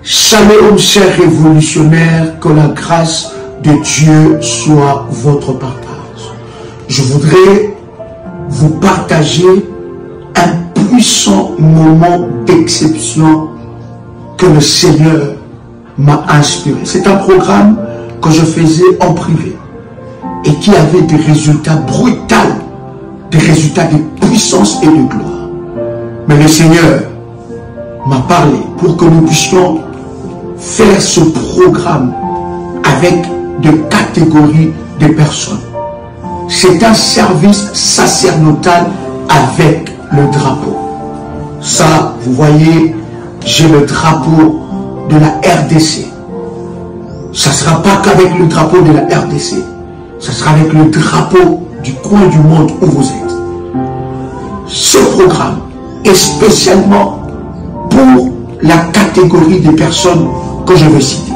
Shalom, chers révolutionnaires, que la grâce de Dieu soit votre partage. Je voudrais vous partager un puissant moment d'exception que le Seigneur m'a inspiré. C'est un programme que je faisais en privé et qui avait des résultats brutaux, des résultats de puissance et de gloire. Mais le Seigneur m'a parlé pour que nous puissions faire ce programme avec de catégories de personnes. C'est un service sacerdotal avec le drapeau. Ça, vous voyez, j'ai le drapeau de la RDC. Ça ne sera pas qu'avec le drapeau de la RDC. Ça sera avec le drapeau du coin du monde où vous êtes. Ce programme est spécialement pour la catégorie des personnes que je veux citer.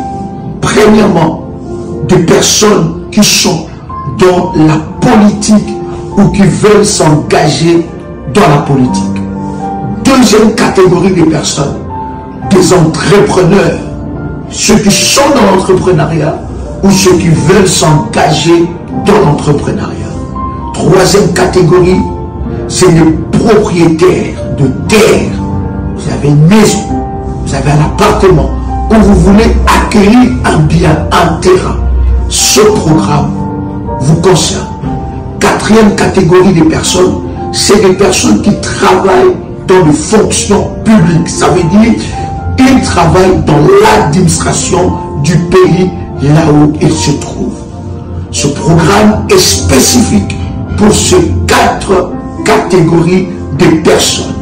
Premièrement, des personnes qui sont dans la politique ou qui veulent s'engager dans la politique. Deuxième catégorie de personnes, des entrepreneurs, ceux qui sont dans l'entrepreneuriat ou ceux qui veulent s'engager dans l'entrepreneuriat. Troisième catégorie, c'est les propriétaires de terre. Vous avez une maison, vous avez un appartement, où vous voulez acquérir un bien, un terrain. Ce programme vous concerne. Quatrième catégorie de personnes, c'est des personnes qui travaillent dans les fonctions publiques. Ça veut dire qu'ils travaillent dans l'administration du pays là où ils se trouvent. Ce programme est spécifique pour ces 4 catégories de personnes.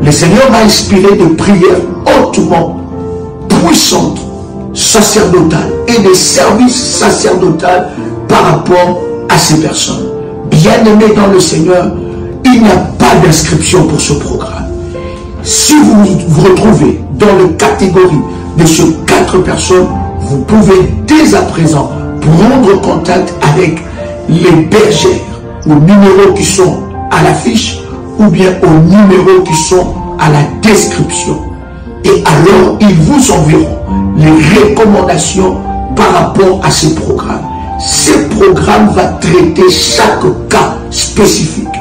Le Seigneur m'a inspiré de prières hautement puissantes, sacerdotales et des services sacerdotaux par rapport à ces personnes. Bien-aimés dans le Seigneur, il n'y a pas d'inscription pour ce programme. Si vous vous retrouvez dans la catégorie de ces 4 personnes, vous pouvez dès à présent prendre contact avec les bergères aux numéros qui sont à l'affiche ou bien aux numéros qui sont à la description. Et alors, ils vous enverront les recommandations par rapport à ce programme. Ce programme va traiter chaque cas spécifique.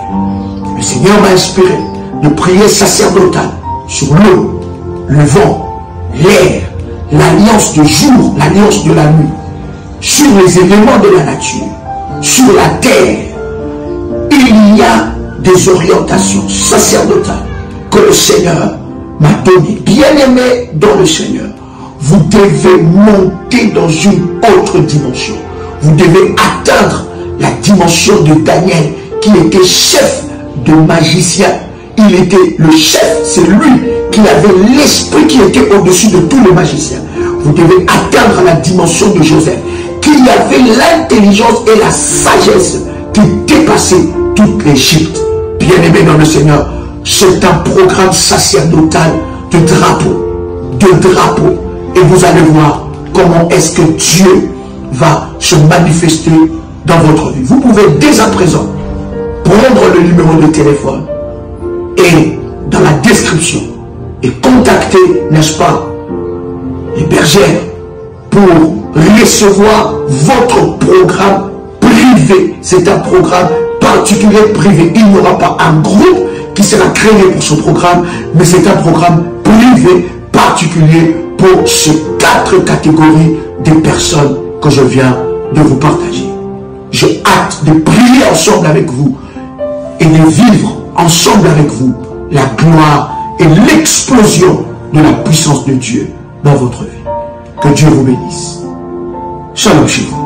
Le Seigneur m'a inspiré de prier sacerdotal sur l'eau, le vent, l'air, l'alliance du jour, l'alliance de la nuit, sur les éléments de la nature, sur la terre. Il y a des orientations sacerdotales que le Seigneur m'a donné. Bien-aimé dans le Seigneur, vous devez monter dans une autre dimension. Vous devez atteindre la dimension de Daniel, qui était chef de magicien. Il était le chef, c'est lui qui avait l'esprit qui était au-dessus de tous les magiciens. Vous devez atteindre la dimension de Joseph, qui avait l'intelligence et la sagesse qui dépassait toute l'Égypte. Bien-aimé dans le Seigneur, c'est un programme sacerdotal de drapeau. Et vous allez voir comment est-ce que Dieu va se manifester dans votre vie. Vous pouvez dès à présent prendre le numéro de téléphone et dans la description et contacter, n'est-ce pas, les bergères pour recevoir votre programme privé. C'est un programme particulier privé. Il n'y aura pas un groupe qui sera créé pour ce programme, mais c'est un programme privé particulier pour ces 4 catégories de personnes que je viens de vous partager. J'ai hâte de prier ensemble avec vous et de vivre ensemble avec vous la gloire et l'explosion de la puissance de Dieu dans votre vie. Que Dieu vous bénisse. Shalom chez vous.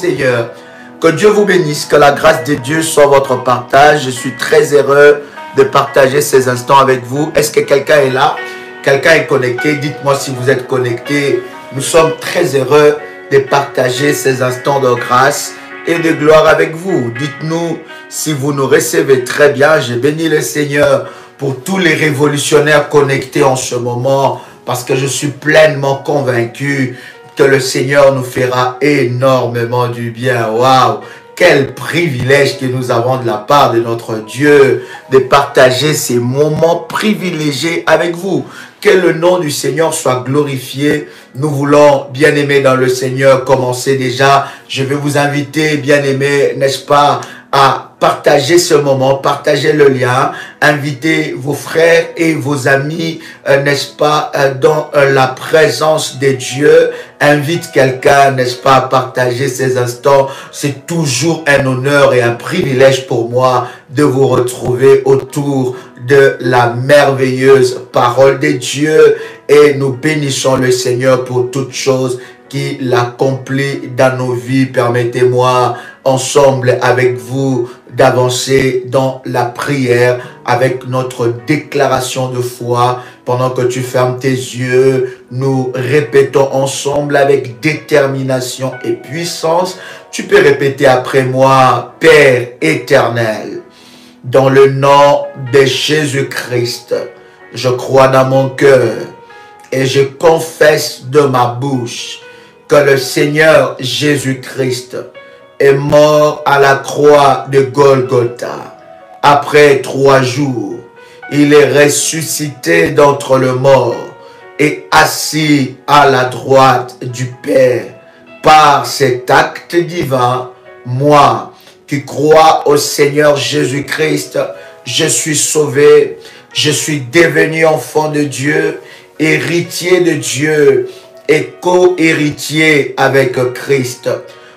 Seigneur. Que Dieu vous bénisse, que la grâce de Dieu soit votre partage. Je suis très heureux de partager ces instants avec vous. Est-ce que quelqu'un est là? Quelqu'un est connecté? Dites-moi si vous êtes connecté. Nous sommes très heureux de partager ces instants de grâce et de gloire avec vous. Dites-nous si vous nous recevez très bien. Je bénis le Seigneur pour tous les révolutionnaires connectés en ce moment, parce que je suis pleinement convaincu que le Seigneur nous fera énormément du bien. Waouh! Quel privilège que nous avons de la part de notre Dieu de partager ces moments privilégiés avec vous. Que le nom du Seigneur soit glorifié. Nous voulons, bien-aimés dans le Seigneur, commencer déjà. Je vais vous inviter, bien-aimés, n'est-ce pas, à partager ce moment, partager le lien, invitez vos frères et vos amis, n'est-ce pas, dans la présence de Dieu. Invite quelqu'un, n'est-ce pas, à partager ces instants. C'est toujours un honneur et un privilège pour moi de vous retrouver autour de la merveilleuse parole de Dieu. Et nous bénissons le Seigneur pour toutes choses qu'il accomplit dans nos vies. Permettez-moi, ensemble avec vous, d'avancer dans la prière avec notre déclaration de foi. Pendant que tu fermes tes yeux, nous répétons ensemble avec détermination et puissance. Tu peux répéter après moi: Père éternel, dans le nom de Jésus-Christ, je crois dans mon cœur et je confesse de ma bouche que le Seigneur Jésus-Christ est mort à la croix de Golgotha. Après 3 jours, il est ressuscité d'entre les morts et assis à la droite du Père. Par cet acte divin, moi qui crois au Seigneur Jésus-Christ, je suis sauvé, je suis devenu enfant de Dieu, héritier de Dieu et co-héritier avec Christ.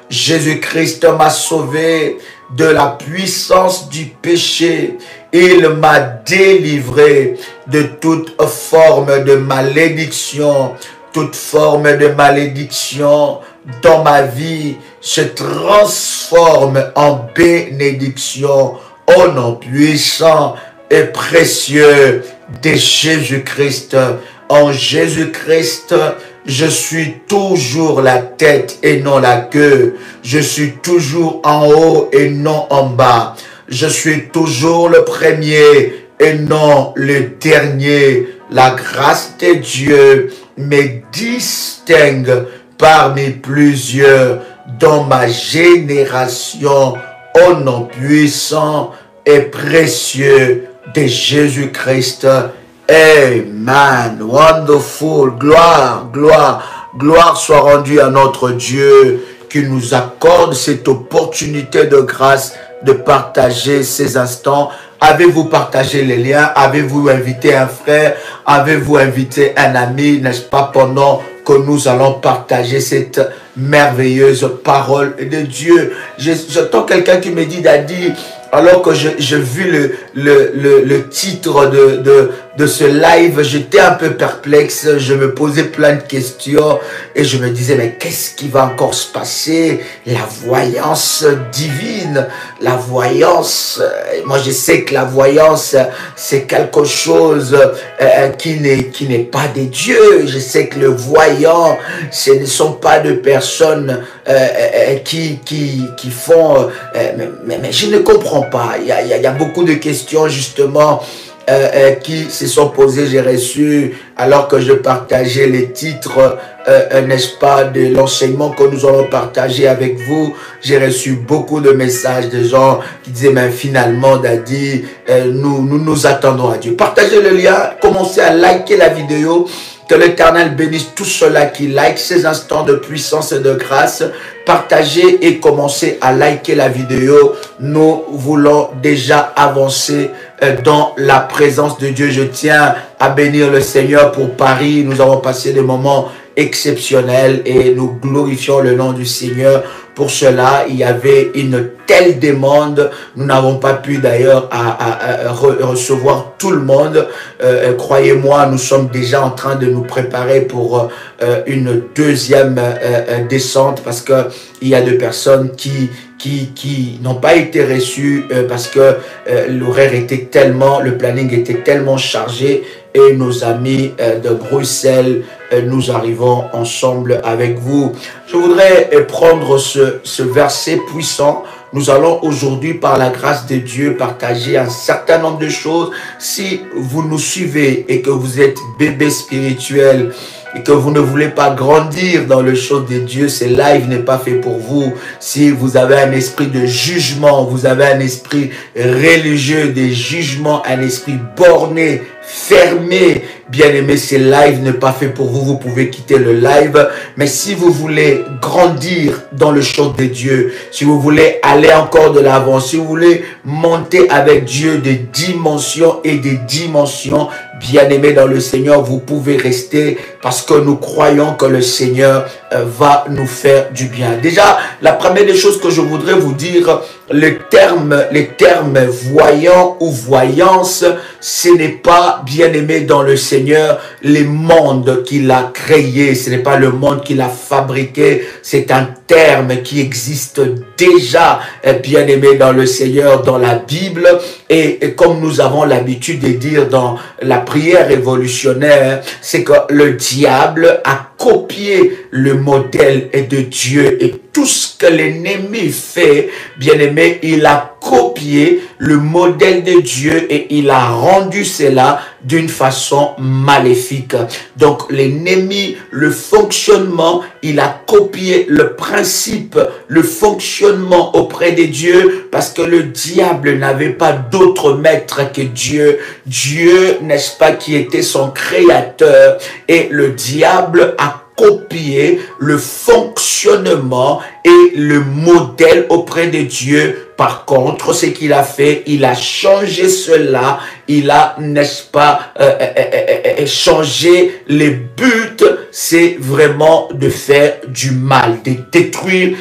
Jésus-Christ m'a sauvé de la puissance du péché. Il m'a délivré de toute forme de malédiction. Toute forme de malédiction dans ma vie se transforme en bénédiction au nom puissant et précieux de Jésus-Christ. En Jésus-Christ, je suis toujours la tête et non la queue. Je suis toujours en haut et non en bas. Je suis toujours le premier et non le dernier. La grâce de Dieu me distingue parmi plusieurs dans ma génération au nom puissant et précieux de Jésus-Christ. Amen. Wonderful. Gloire, gloire, gloire soit rendue à notre Dieu qui nous accorde cette opportunité de grâce de partager ces instants. Avez-vous partagé les liens? Avez-vous invité un frère? Avez-vous invité un ami, n'est-ce pas, pendant que nous allons partager cette merveilleuse parole de Dieu? J'entends quelqu'un qui me dit: Daddy, alors que j'ai vu le titre de ce live, j'étais un peu perplexe, je me posais plein de questions et je me disais: mais qu'est-ce qui va encore se passer? La voyance divine, la voyance, moi je sais que la voyance c'est quelque chose qui n'est pas de Dieu. Je sais que le voyant, ce ne sont pas de personnes qui font, mais je ne comprends pas. Il y a beaucoup de questions justement qui se sont posées. J'ai reçu, alors que je partageais les titres, n'est-ce pas, de l'enseignement que nous allons partager avec vous, j'ai reçu beaucoup de messages de gens qui disaient: mais finalement, Daddy, nous attendons à Dieu. Partagez le lien, commencez à liker la vidéo. Que l'Éternel bénisse tous ceux-là qui like ces instants de puissance et de grâce. Partagez et commencez à liker la vidéo. Nous voulons déjà avancer dans la présence de Dieu. Je tiens à bénir le Seigneur pour Paris. Nous avons passé des moments exceptionnel et nous glorifions le nom du Seigneur. Pour cela, il y avait une telle demande. Nous n'avons pas pu d'ailleurs recevoir tout le monde. Croyez-moi, nous sommes déjà en train de nous préparer pour une deuxième descente parce que il y a des personnes qui n'ont pas été reçues parce que l'horaire était tellement, le planning était tellement chargé. Et nos amis de Bruxelles, nous arrivons ensemble avec vous. Je voudrais prendre ce verset puissant. Nous allons aujourd'hui, par la grâce de Dieu, partager un certain nombre de choses. Si vous nous suivez et que vous êtes bébé spirituel, et que vous ne voulez pas grandir dans les choses de Dieu, ce live n'est pas fait pour vous. Si vous avez un esprit de jugement, vous avez un esprit religieux, des jugements, un esprit borné, fermé, bien-aimé, ce live n'est pas fait pour vous. Vous pouvez quitter le live. Mais si vous voulez grandir dans le choses de Dieu, si vous voulez aller encore de l'avant, si vous voulez monter avec Dieu des dimensions et des dimensions, bien-aimés dans le Seigneur, vous pouvez rester parce que nous croyons que le Seigneur va nous faire du bien. Déjà, la première des choses que je voudrais vous dire, les termes voyant ou voyance, ce n'est pas, bien-aimé dans le Seigneur, les mondes qu'il a créés, ce n'est pas le monde qu'il a fabriqué, c'est un terme qui existe déjà, bien-aimé dans le Seigneur, dans la Bible, et comme nous avons l'habitude de dire dans la prière révolutionnaire, c'est que le diable a copié le modèle de Dieu et tout ce que l'ennemi fait, bien-aimé, il a copié le modèle de Dieu et il a rendu cela d'une façon maléfique. Donc l'ennemi, le fonctionnement, il a copié le principe, le fonctionnement auprès de Dieu parce que le diable n'avait pas d'autre maître que Dieu. Dieu, n'est-ce pas, qui était son créateur, et le diable a copier le fonctionnement et le modèle auprès de Dieu. Par contre, ce qu'il a fait, il a changé cela, il a, n'est-ce pas, changé les buts, c'est vraiment de faire du mal, de détruire.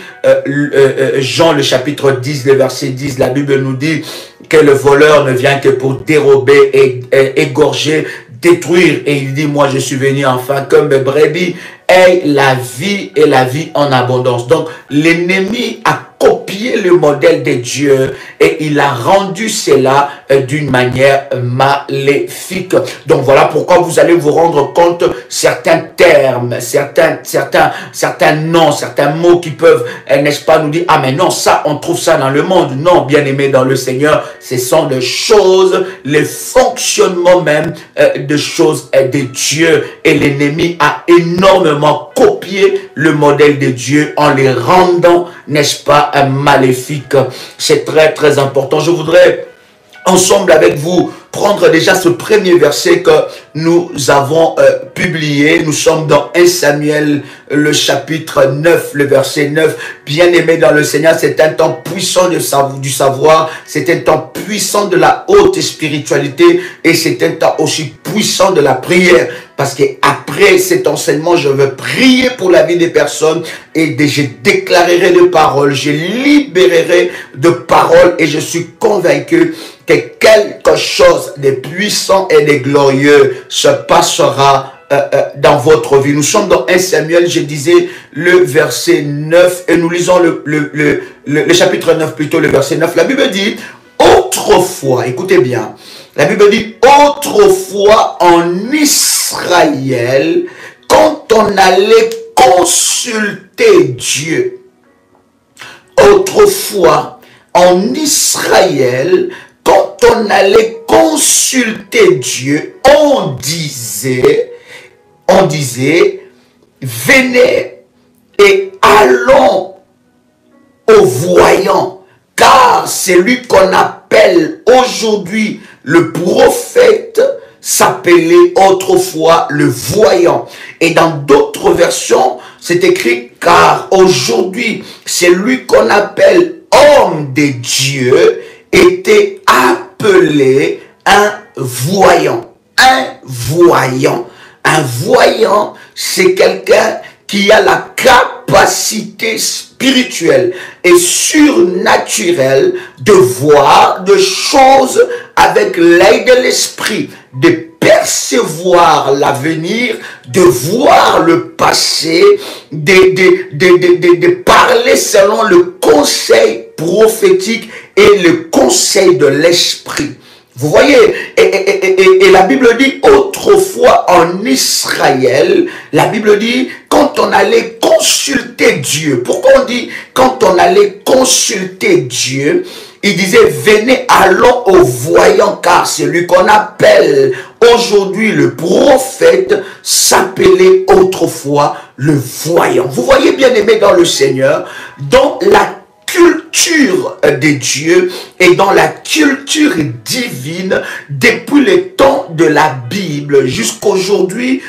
Jean le chapitre 10, le verset 10, la Bible nous dit que le voleur ne vient que pour dérober et égorger, détruire, et il dit, moi je suis venu enfin comme mes brebis aient la vie et la vie en abondance. Donc l'ennemi a copié le modèle de Dieu et il a rendu cela d'une manière maléfique. Donc voilà pourquoi vous allez vous rendre compte certains termes, certains noms, certains mots qui peuvent, n'est-ce pas, nous dire, ah mais non, ça, on trouve ça dans le monde. Non, bien aimé dans le Seigneur, ce sont des choses, les fonctionnements même de choses de Dieu, et l'ennemi a énormément copié le modèle de Dieu en les rendant, n'est-ce pas, maléfique. C'est très très important. Je voudrais ensemble avec vous prendre déjà ce premier verset que nous avons publié. Nous sommes dans 1 Samuel, le chapitre 9, le verset 9. Bien-aimé dans le Seigneur, c'est un temps puissant du savoir, c'est un temps puissant de la haute spiritualité, et c'est un temps aussi puissant de la prière. Parce qu'après cet enseignement, je veux prier pour la vie des personnes et je déclarerai de paroles, je libérerai de paroles, et je suis convaincu que quelque chose de puissant et de glorieux se passera dans votre vie. Nous sommes dans 1 Samuel, je disais le verset 9, et nous lisons le chapitre 9 plutôt, le verset 9. La Bible dit, autrefois, écoutez bien, la Bible dit, autrefois en Israël, quand on allait consulter Dieu, autrefois en Israël, quand on allait consulter Dieu, on disait, venez et allons au voyant, car celui qu'on appelle aujourd'hui le prophète s'appelait autrefois le voyant. Et dans d'autres versions, c'est écrit, car aujourd'hui, celui qu'on appelle homme de Dieu était appelé un voyant. Un voyant. Un Un voyant, c'est quelqu'un qui a la capacité spirituelle et surnaturelle de voir des choses avec l'œil de l'esprit, de percevoir l'avenir, de voir le passé, de parler selon le conseil prophétique et le conseil de l'esprit. Vous voyez, et la Bible dit, autrefois en Israël, la Bible dit, quand on allait consulter Dieu, pourquoi on dit, quand on allait consulter Dieu, il disait, venez, allons au voyant, car celui qu'on appelle aujourd'hui le prophète s'appelait autrefois le voyant. Vous voyez, bien aimé dans le Seigneur, dans la culture de Dieu et dans la culture divine, depuis les temps de la Bible jusqu'aujourd'hui,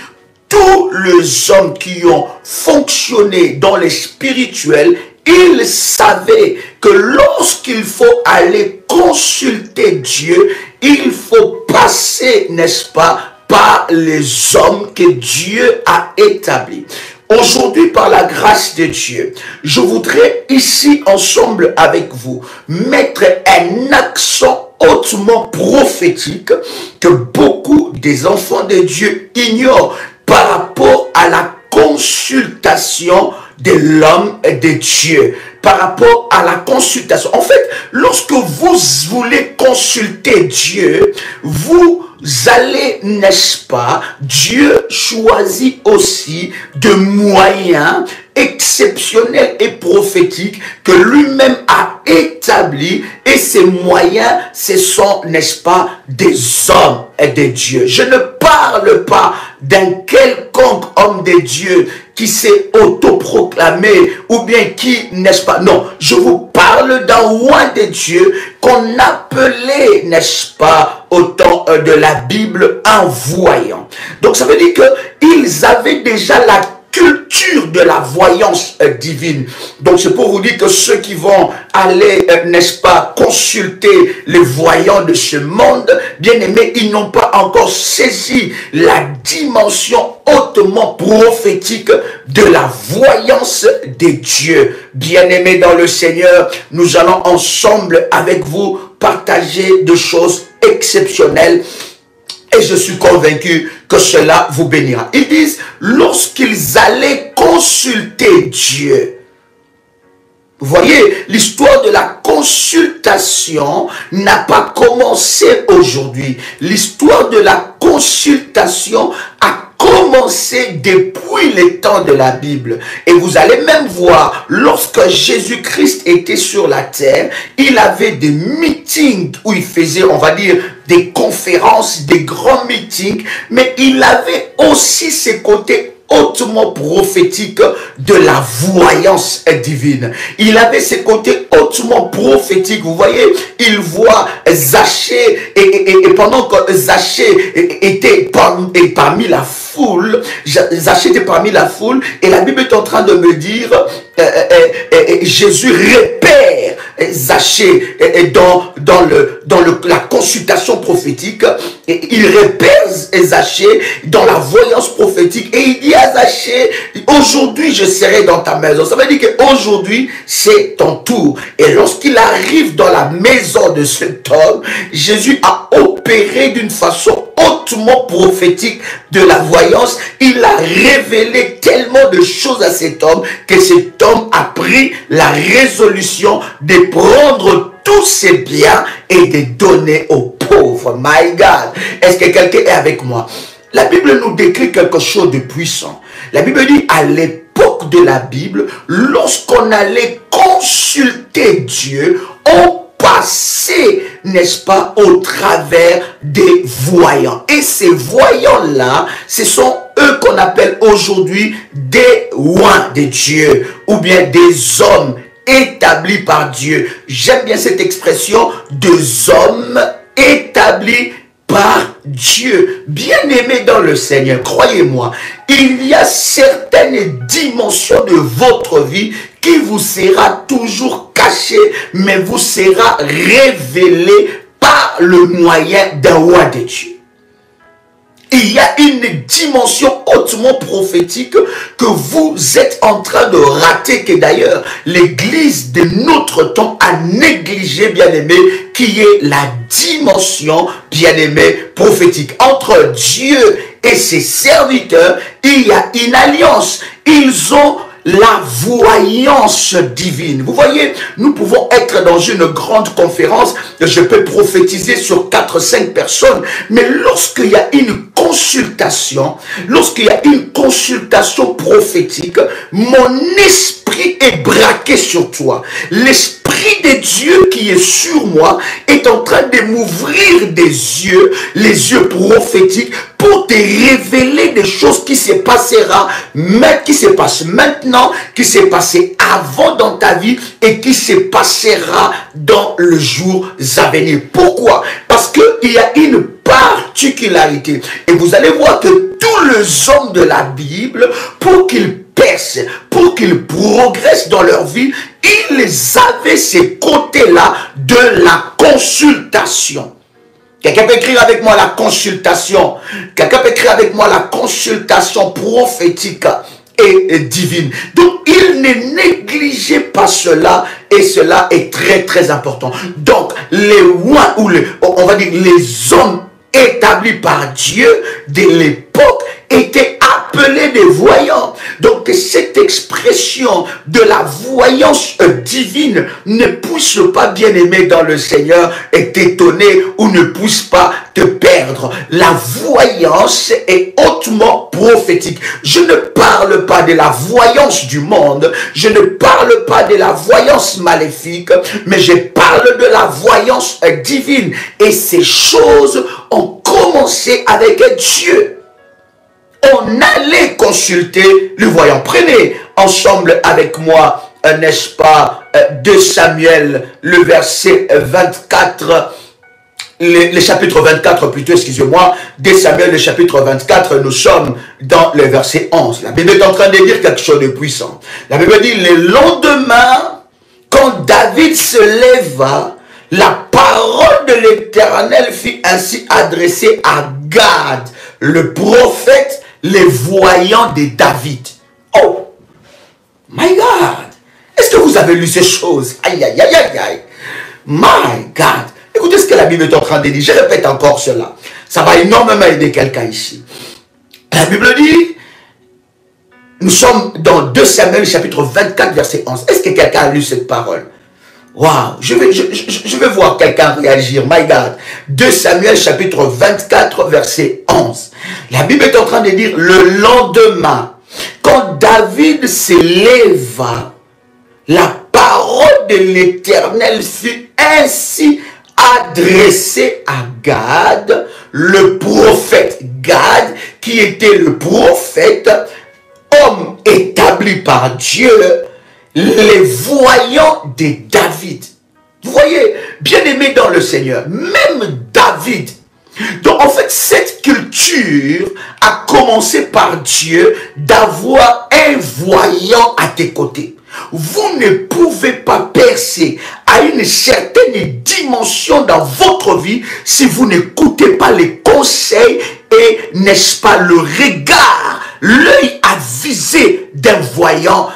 tous les hommes qui ont fonctionné dans les spirituels, ils savaient que lorsqu'il faut aller consulter Dieu, il faut passer, n'est-ce pas, par les hommes que Dieu a établis. Aujourd'hui, par la grâce de Dieu, je voudrais ici, ensemble avec vous, mettre un accent hautement prophétique que beaucoup des enfants de Dieu ignorent par rapport à la consultation de l'homme et de Dieu. Par rapport à la consultation. En fait, lorsque vous voulez consulter Dieu, vous allez, n'est-ce pas, Dieu choisit aussi de moyens exceptionnels et prophétiques que lui-même a établis, et ces moyens, ce sont, n'est-ce pas, des hommes et de Dieu. Je ne parle pas d'un quelconque homme de Dieu qui s'est autoproclamé ou bien qui, n'est-ce pas, non, je vous parle d'un roi de Dieu qu'on appelait, n'est-ce pas, au temps de la Bible, un voyant. Donc ça veut dire qu'ils avaient déjà la culture de la voyance divine. Donc c'est pour vous dire que ceux qui vont aller, n'est-ce pas, consulter les voyants de ce monde, bien aimés, ils n'ont pas encore saisi la dimension hautement prophétique de la voyance de Dieu. Bien aimés dans le Seigneur, nous allons ensemble avec vous partager des choses exceptionnelles. Et je suis convaincu que cela vous bénira. Ils disent, lorsqu'ils allaient consulter Dieu. Vous voyez, l'histoire de la consultation n'a pas commencé aujourd'hui. L'histoire de la consultation a commencé depuis les temps de la Bible. Et vous allez même voir, lorsque Jésus-Christ était sur la terre, il avait des meetings où il faisait, on va dire, des conférences, des grands meetings, mais il avait aussi ses côtés hautement prophétique de la voyance divine. Il avait ses côtés hautement prophétiques. Vous voyez, il voit Zachée et pendant que Zachée était parmi la foule, Zachée était parmi la foule et la Bible est en train de me dire Jésus repère Zachée dans la consultation prophétique, et il repère Zachée dans la voyance prophétique et il dit à Zachée, aujourd'hui je serai dans ta maison. Ça veut dire qu'aujourd'hui c'est ton tour. Et lorsqu'il arrive dans la maison de cet homme, Jésus a opéré d'une façon hautement prophétique de la voyance. Il a révélé tellement de choses à cet homme que cet homme a pris la résolution de prendre tous ses biens et de donner aux pauvres. My God, est-ce que quelqu'un est avec moi? La Bible nous décrit quelque chose de puissant. La Bible dit, à l'époque de la Bible, lorsqu'on allait consulter Dieu, on passait, n'est-ce pas, au travers des voyants. Et ces voyants-là, ce sont eux qu'on appelle aujourd'hui des rois de Dieu, ou bien des hommes établis par Dieu. J'aime bien cette expression, des hommes établis par Dieu. Bien-aimés dans le Seigneur, croyez-moi, il y a certaines dimensions de votre vie qui vous sera toujours cachée, mais vous sera révélée par le moyen d'un roi de Dieu. il y a une dimension hautement prophétique que vous êtes en train de rater, que d'ailleurs l'église de notre temps a négligé, bien-aimé, qui est la dimension, bien-aimé, prophétique. Entre Dieu et ses serviteurs, il y a une alliance. Ils ont la voyance divine. Vous voyez, nous pouvons être dans une grande conférence, je peux prophétiser sur 4-5 personnes, mais lorsqu'il y a une consultation, prophétique, mon esprit est braqué sur toi. L'esprit de Dieu qui est sur moi est en train de m'ouvrir des yeux, les yeux prophétiques, pour te révéler des choses qui se passera, qui se passent maintenant, qui s'est passé avant dans ta vie et qui se passera dans les jours à venir. Pourquoi? Parce qu'il y a une particularité. Et vous allez voir que tous les hommes de la Bible, pour qu'ils percent, pour qu'ils progressent dans leur vie, ils avaient ces côtés-là de la consultation. Quelqu'un peut écrire avec moi la consultation. Quelqu'un peut écrire avec moi la consultation prophétique et divine. Donc, il ne négligeait pas cela, et cela est très très important. Donc, on va dire les hommes établis par Dieu de l'époque étaient appelés des voyants. Donc, que cette expression de la voyance divine ne pousse pas, bien-aimé dans le Seigneur, et t'étonner ou ne pousse pas te perdre. La voyance est hautement prophétique. Je ne parle pas de la voyance du monde, je ne parle pas de la voyance maléfique, mais je parle de la voyance divine. Et ces choses ont commencé avec Dieu. On allait consulter le voyant. Prenez ensemble avec moi, n'est-ce pas, 2 Samuel, le verset 24, le chapitre 24 plutôt, excusez-moi, 2 Samuel, le chapitre 24, nous sommes dans le verset 11. La Bible est en train de dire quelque chose de puissant. La Bible dit, le lendemain, quand David se leva, la parole de l'Éternel fut ainsi adressée à Gad, le prophète, les voyants de David. Oh, my God! Est-ce que vous avez lu ces choses? Aïe, aïe, aïe, aïe, aïe. My God! Écoutez ce que la Bible est en train de dire. Je répète encore cela. Ça va énormément aider quelqu'un ici. La Bible dit, nous sommes dans 2 Samuel, chapitre 24, verset 11. Est-ce que quelqu'un a lu cette parole? Waouh, je vais voir quelqu'un réagir. My God. 2 Samuel chapitre 24 verset 11. La Bible est en train de dire, le lendemain, quand David s'éleva, la parole de l'Éternel fut ainsi adressée à Gad, le prophète Gad, qui était le prophète, homme établi par Dieu, les voyants de David. Vous voyez, bien-aimé dans le Seigneur, même David. Donc en fait, cette culture a commencé par Dieu d'avoir un voyant à tes côtés. Vous ne pouvez pas percer à une certaine dimension dans votre vie si vous n'écoutez pas les conseils et, n'est-ce pas, le regard, l'œil avisé d'un voyant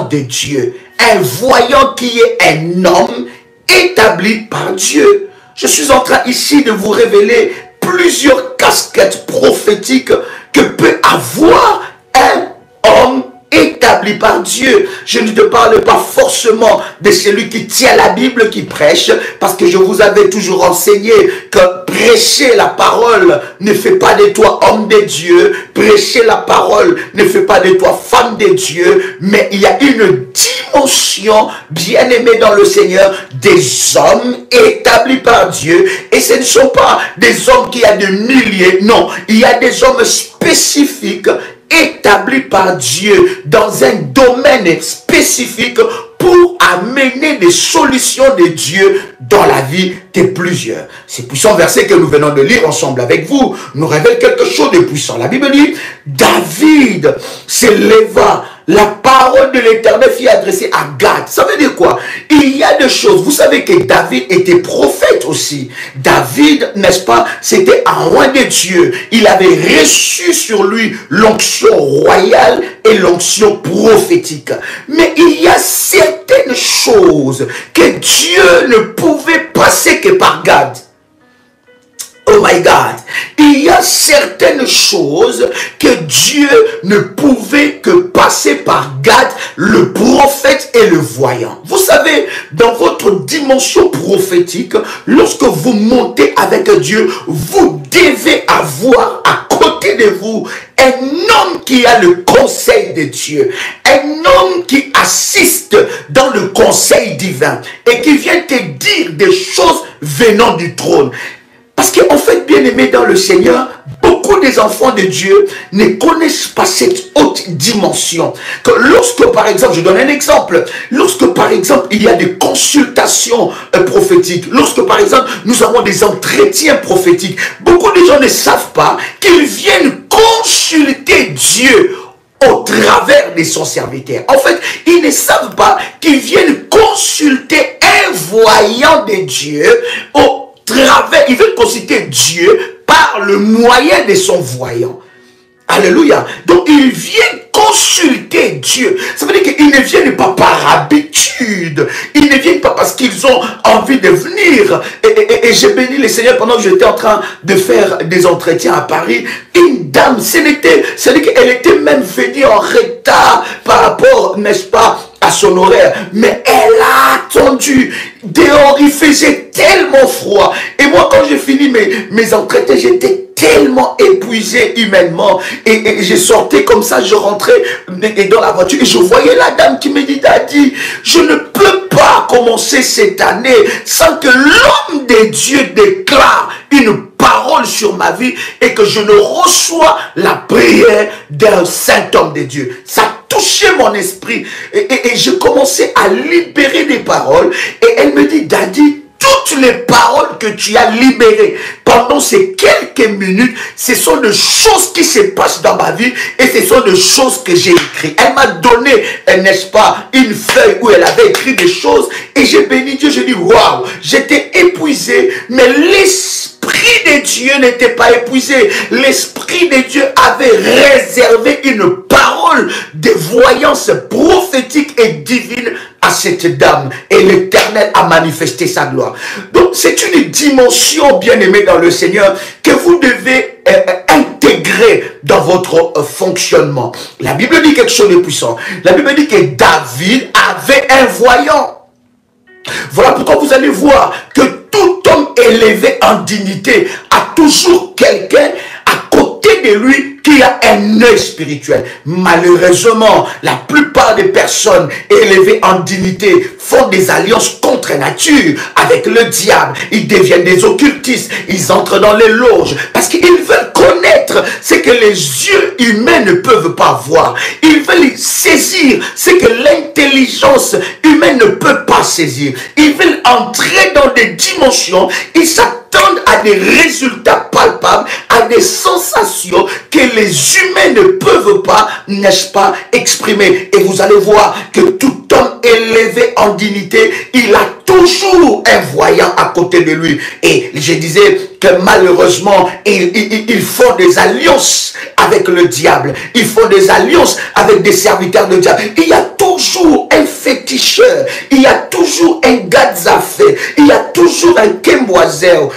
de Dieu, un voyant qui est un homme établi par Dieu. Je suis en train ici de vous révéler plusieurs casquettes prophétiques que peut avoir un homme établi par Dieu. Je ne te parle pas forcément de celui qui tient la Bible, qui prêche, parce que je vous avais toujours enseigné que prêcher la parole ne fait pas de toi homme de Dieu, prêcher la parole ne fait pas de toi femme de Dieu, mais il y a une dimension, bien-aimée dans le Seigneur, des hommes établis par Dieu, et ce ne sont pas des hommes qui ont des milliers, non, il y a des hommes spécifiques établi par Dieu dans un domaine spécifique pour amener des solutions de Dieu dans la vie de plusieurs. Ces puissants versets que nous venons de lire ensemble avec vous nous révèlent quelque chose de puissant. La Bible dit, David se leva la parole de l'Éternel fut adressée à Gad. Ça veut dire quoi? Il y a des choses. Vous savez que David était prophète aussi. David, n'est-ce pas, c'était un roi de Dieu. Il avait reçu sur lui l'onction royale et l'onction prophétique. Mais il y a certaines choses que Dieu ne pouvait passer que par Gad. Oh my God, il y a certaines choses que Dieu ne pouvait que passer par Gad, le prophète et le voyant. Vous savez, dans votre dimension prophétique, lorsque vous montez avec Dieu, vous devez avoir à côté de vous un homme qui a le conseil de Dieu, un homme qui assiste dans le conseil divin et qui vient te dire des choses venant du trône. Parce qu'en fait, bien aimé dans le Seigneur, beaucoup des enfants de Dieu ne connaissent pas cette haute dimension. Que lorsque, par exemple, je donne un exemple, lorsque, par exemple, il y a des consultations prophétiques, lorsque, par exemple, nous avons des entretiens prophétiques, beaucoup de gens ne savent pas qu'ils viennent consulter Dieu au travers de son serviteur. En fait, ils ne savent pas qu'ils viennent consulter un voyant de Dieu au travers, il veut consulter Dieu par le moyen de son voyant. Alléluia. Donc, ils viennent consulter Dieu. Ça veut dire qu'ils ne viennent pas par habitude. Ils ne viennent pas parce qu'ils ont envie de venir. Et j'ai béni le Seigneur pendant que j'étais en train de faire des entretiens à Paris. Une dame, c'est-à-dire qu'elle était même venue en retard par rapport, n'est-ce pas, à son horaire, mais elle a attendu. Dehors, il faisait tellement froid. Et moi, quand j'ai fini mes entretiens, j'étais tellement épuisé humainement. Et je sortais comme ça, je rentrais dans la voiture et je voyais la dame qui me dit, Daddy, je ne peux pas commencer cette année sans que l'homme de Dieu déclare une parole sur ma vie et que je ne reçois la prière d'un saint homme de Dieu. Ça touchait mon esprit et je commençais à libérer des paroles et elle me dit, Daddy, toutes les paroles que tu as libérées pendant ces quelques minutes, ce sont des choses qui se passent dans ma vie et ce sont des choses que j'ai écrites. Elle m'a donné, n'est-ce pas, une feuille où elle avait écrit des choses et j'ai béni Dieu, j'ai dit, waouh, j'étais épuisé, mais l'Esprit de Dieu n'était pas épuisé. L'Esprit de Dieu avait réservé une parole de voyance prophétique et divine à cette dame et l'Éternel a manifesté sa gloire. Donc c'est une dimension bien aimée dans le Seigneur que vous devez intégrer dans votre fonctionnement. La Bible dit quelque chose de puissant. La Bible dit que David avait un voyant. Voilà pourquoi vous allez voir que tout homme élevé en dignité a toujours quelqu'un à côté de lui qui a un œil spirituel. Malheureusement, la plupart des personnes élevées en dignité font des alliances contre nature avec le diable. Ils deviennent des occultistes. Ils entrent dans les loges parce qu'ils veulent connaître ce que les yeux humains ne peuvent pas voir. Ils veulent saisir ce que l'intelligence humaine ne peut pas saisir. Ils veulent entrer dans des dimensions. Ils s'attendent à des résultats palpables, à des sensations que les humains ne peuvent pas, n'est-ce pas, exprimer. Et vous allez voir que tout homme élevé en dignité, il a toujours un voyant à côté de lui. Et je disais que malheureusement, ils font des alliances avec le diable. Ils font des alliances avec des serviteurs de diable. Il y a toujours un féticheur. Il y a toujours un gazafé. Il y a toujours un kémoiseur.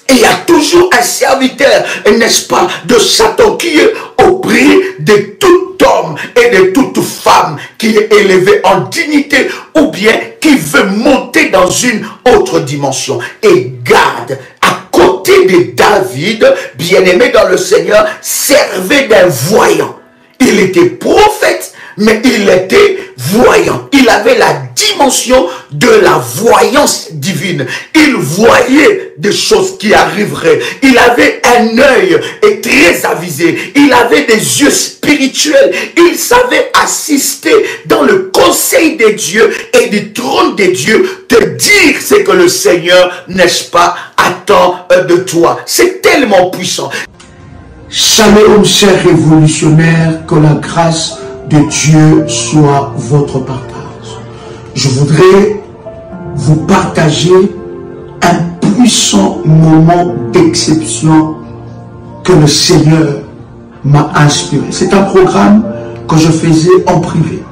Il y a toujours un serviteur, n'est-ce pas, de Satan qui est au prix de tout homme et de toute femme qui est élevé en dignité ou bien qui veut monter dans une autre dimension. Et Gad, à côté de David, bien-aimé dans le Seigneur, servait d'un voyant. Il était prophète, mais il était voyant. Il avait la dimension de la voyance divine. Il voyait des choses qui arriveraient. Il avait un œil très avisé. Il avait des yeux spirituels. Il savait assister dans le conseil de Dieu et du trône de Dieu, te dire ce que le Seigneur, n'est-ce pas, attend de toi. C'est tellement puissant. Shalom, chers révolutionnaires, que la grâce de Dieu soit votre partage. Je voudrais vous partager un puissant moment d'exception que le Seigneur m'a inspiré. C'est un programme que je faisais en privé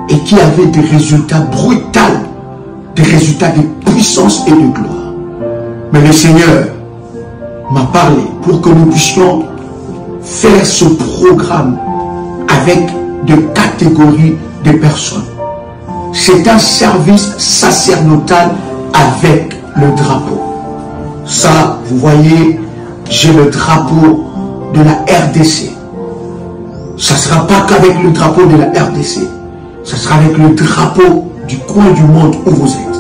et qui avait des résultats brutaux, des résultats de puissance et de gloire. Mais le Seigneur m'a parlé pour que nous puissions faire ce programme avec de catégories de personnes. C'est un service sacerdotal avec le drapeau. Ça, vous voyez, j'ai le drapeau de la RDC. Ça ne sera pas qu'avec le drapeau de la RDC. Ça sera avec le drapeau du coin du monde où vous êtes.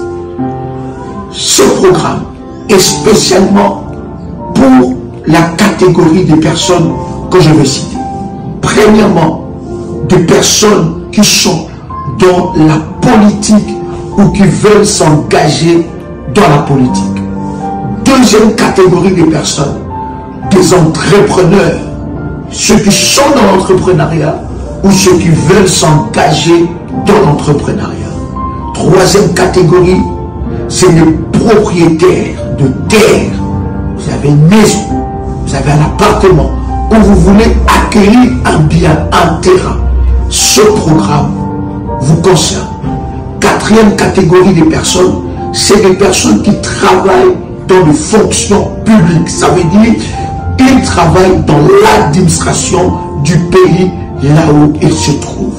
Ce programme est spécialement pour la catégorie des personnes que je vais citer. Premièrement, des personnes qui sont dans la politique ou qui veulent s'engager dans la politique. Deuxième catégorie de personnes, des entrepreneurs, ceux qui sont dans l'entrepreneuriat ou ceux qui veulent s'engager dans l'entrepreneuriat. Troisième catégorie, c'est les propriétaires de terre. Vous avez une maison, vous avez un appartement où vous voulez acquérir un bien, un terrain. Ce programme vous concerne. Quatrième catégorie de personnes, c'est des personnes qui travaillent dans des fonctions publiques. Ça veut dire qu'ils travaillent dans l'administration du pays là où ils se trouvent.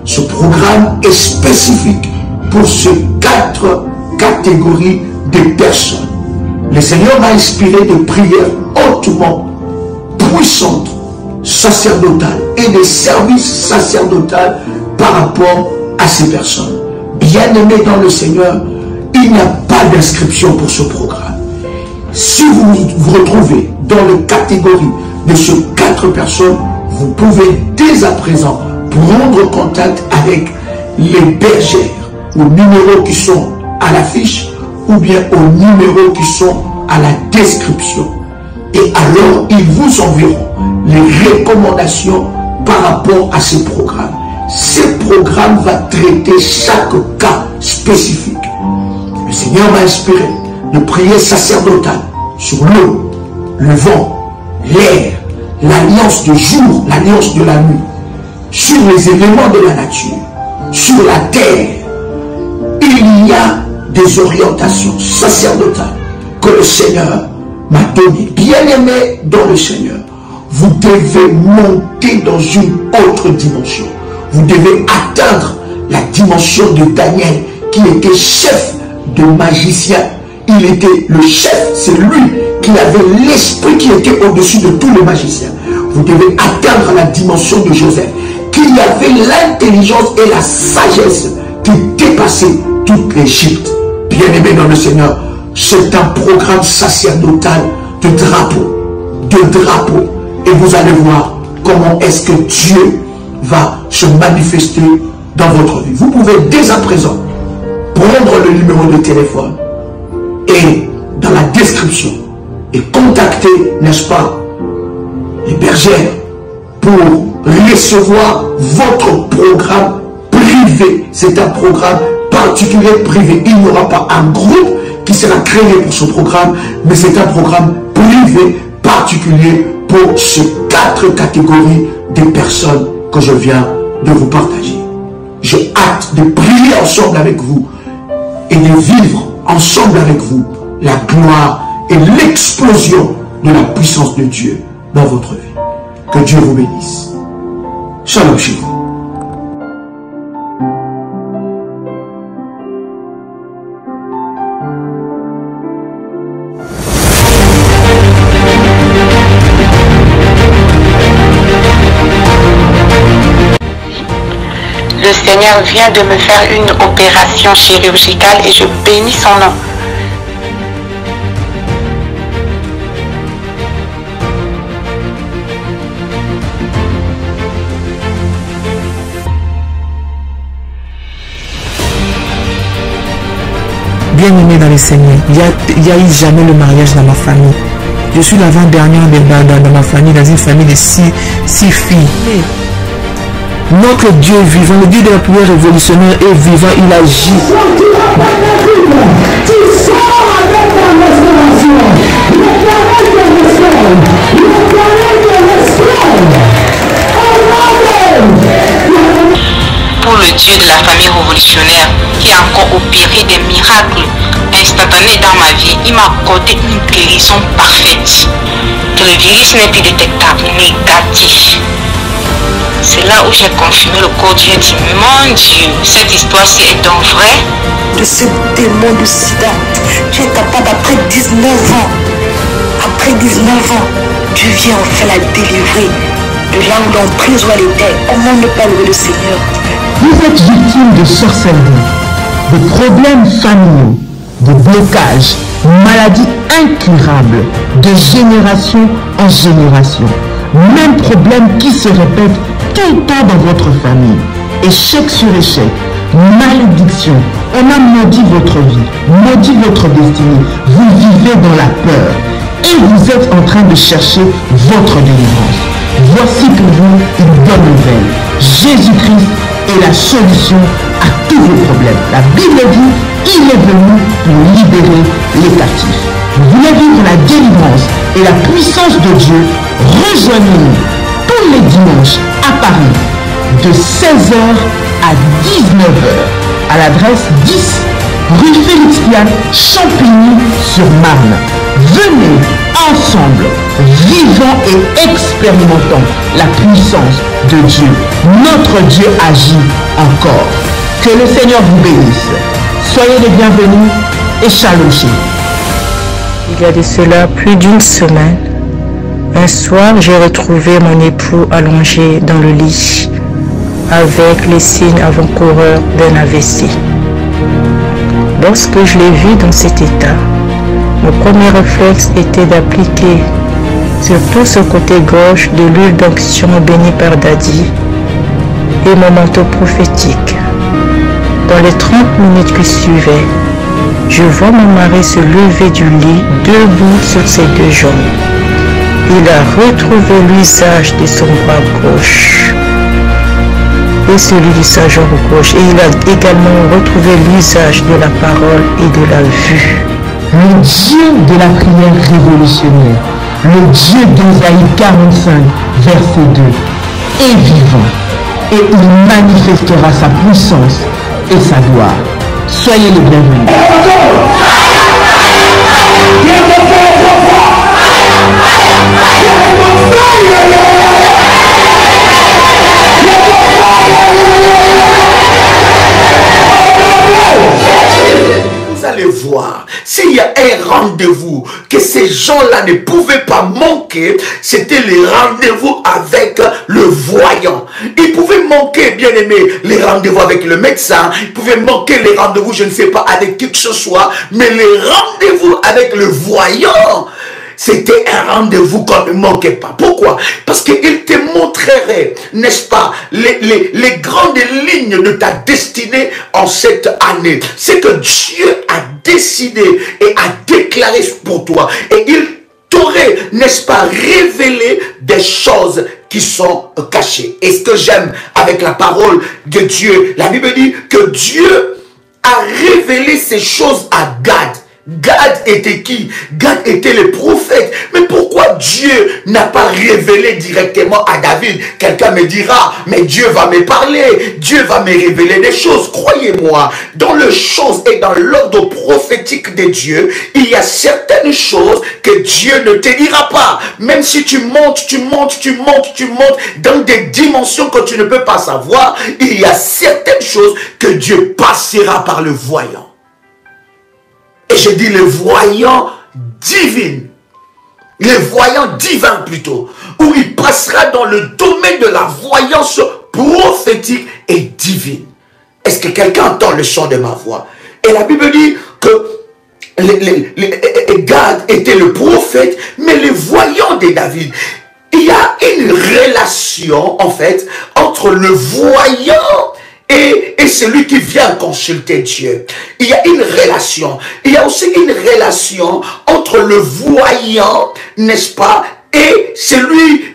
Ce programme est spécifique pour ces 4 catégories de personnes. Le Seigneur m'a inspiré de prières hautement puissantes, sacerdotales et de services sacerdotaux par rapport à ces personnes. Bien-aimés dans le Seigneur, il n'y a pas d'inscription pour ce programme. Si vous vous retrouvez dans la catégorie de ces 4 personnes, vous pouvez dès à présent prendre contact avec les bergères aux numéros qui sont à l'affiche ou bien aux numéros qui sont à la description. Et alors, ils vous enverront les recommandations par rapport à ces programmes. Ces programmes vont traiter chaque cas spécifique. Le Seigneur m'a inspiré de prier sacerdotal sur l'eau, le vent, l'air, l'alliance de jour, l'alliance de la nuit, sur les éléments de la nature, sur la terre. Il y a des orientations sacerdotales que le Seigneur m'a données. Bien-aimés dans le Seigneur, vous devez monter dans une autre dimension. Vous devez atteindre la dimension de Daniel, qui était chef de magicien. Il était le chef, c'est lui qui avait l'esprit qui était au-dessus de tous les magiciens. Vous devez atteindre la dimension de Joseph, qui avait l'intelligence et la sagesse qui dépassait toute l'Égypte. Bien-aimés dans le Seigneur, c'est un programme sacerdotal de drapeau. Et vous allez voir comment est-ce que Dieu va se manifester dans votre vie. Vous pouvez dès à présent prendre le numéro de téléphone et dans la description et contacter, n'est-ce pas, les bergères pour recevoir votre programme privé. C'est un programme particulier privé. Il n'y aura pas un groupe qui sera créé pour ce programme, mais c'est un programme privé particulier pour ces 4 catégories de personnes que je viens de vous partager. J'ai hâte de prier ensemble avec vous et de vivre ensemble avec vous la gloire et l'explosion de la puissance de Dieu dans votre vie. Que Dieu vous bénisse. Shalom chez vous. Le Seigneur vient de me faire une opération chirurgicale et je bénis son nom. Bien-aimé dans le Seigneur, il n'y a eu jamais le mariage dans ma famille. Je suis l'avant-dernière dans ma famille, dans une famille de 6 filles. Notre Dieu est vivant, le Dieu de la prière révolutionnaire est vivant, il agit. Pour le Dieu de la famille révolutionnaire qui a encore opéré des miracles instantanés dans ma vie, il m'a accordé une guérison parfaite. Que le virus n'est plus détectable, négatif. C'est là où j'ai confirmé le corps Dieu dit, mon Dieu, cette histoire-ci est donc vraie. De ce démon de sida, tu es capable après 19 ans. Après 19 ans, tu viens enfin la délivrer de là où l'emprise où elle était. Comment ne pas louer le Seigneur? Vous êtes victime de sorcellerie, de problèmes familiaux, de blocages, maladies incurables, de génération en génération. Même problème qui se répète tout le temps dans votre famille. Échec sur échec, malédiction. On a maudit votre vie, maudit votre destinée. Vous vivez dans la peur et vous êtes en train de chercher votre délivrance. Voici pour vous une bonne nouvelle. Jésus-Christ est la solution à tous vos problèmes. La Bible dit, il est venu pour libérer les captifs. Vous voulez vivre la délivrance et la puissance de Dieu? Rejoignez-nous tous les dimanches à Paris de 16h à 19h à l'adresse 10 rue Félix Piane, Champigny-sur-Marne. Venez ensemble, vivons et expérimentons la puissance de Dieu. Notre Dieu agit encore. Que le Seigneur vous bénisse. Soyez les bienvenus et shalom. Il y a de cela plus d'une semaine, un soir, j'ai retrouvé mon époux allongé dans le lit avec les signes avant-coureurs d'un AVC. Lorsque je l'ai vu dans cet état, mon premier réflexe était d'appliquer sur tout ce côté gauche de l'huile d'onction bénie par Daddy et mon manteau prophétique. Dans les 30 minutes qui suivaient, je vois mon mari se lever du lit, debout sur ses deux jambes. Il a retrouvé l'usage de son bras gauche et celui de sa jambe gauche. Et il a également retrouvé l'usage de la parole et de la vue. Le Dieu de la prière révolutionnaire, le Dieu d'Ésaïe 45, verset 2, est vivant et il manifestera sa puissance et sa gloire. Soyez les bienvenus. Vous allez voir, s'il y a un rendez-vous que ces gens-là ne pouvaient pas manquer, c'était les rendez-vous avec le voyant. Ils pouvaient manquer, bien aimé, les rendez-vous avec le médecin, ils pouvaient manquer les rendez-vous, je ne sais pas, avec qui que ce soit, mais les rendez-vous avec le voyant, c'était un rendez-vous qu'on ne manquait pas. Pourquoi? Parce qu'il te montrerait, n'est-ce pas, les grandes lignes de ta destinée en cette année. C'est que Dieu a décidé et a déclaré pour toi. Et il t'aurait, n'est-ce pas, révélé des choses qui sont cachées. Et ce que j'aime avec la parole de Dieu, la Bible dit que Dieu a révélé ces choses à Gad. Gad était qui? Gad était le prophète. Mais pourquoi Dieu n'a pas révélé directement à David? Quelqu'un me dira, mais Dieu va me parler, Dieu va me révéler des choses. Croyez-moi, dans les choses et dans l'ordre prophétique de Dieu, il y a certaines choses que Dieu ne te dira pas. Même si tu montes dans des dimensions que tu ne peux pas savoir, il y a certaines choses que Dieu passera par le voyant. Et je dis le voyant divin, le voyant divin plutôt, où il passera dans le domaine de la voyance prophétique et divine. Est-ce que quelqu'un entend le son de ma voix? Et la Bible dit que Gad était le prophète, mais le voyant de David. Il y a une relation en fait entre le voyant et celui qui vient consulter Dieu. Il y a une relation. Il y a aussi une relation entre le voyant, n'est-ce pas, et celui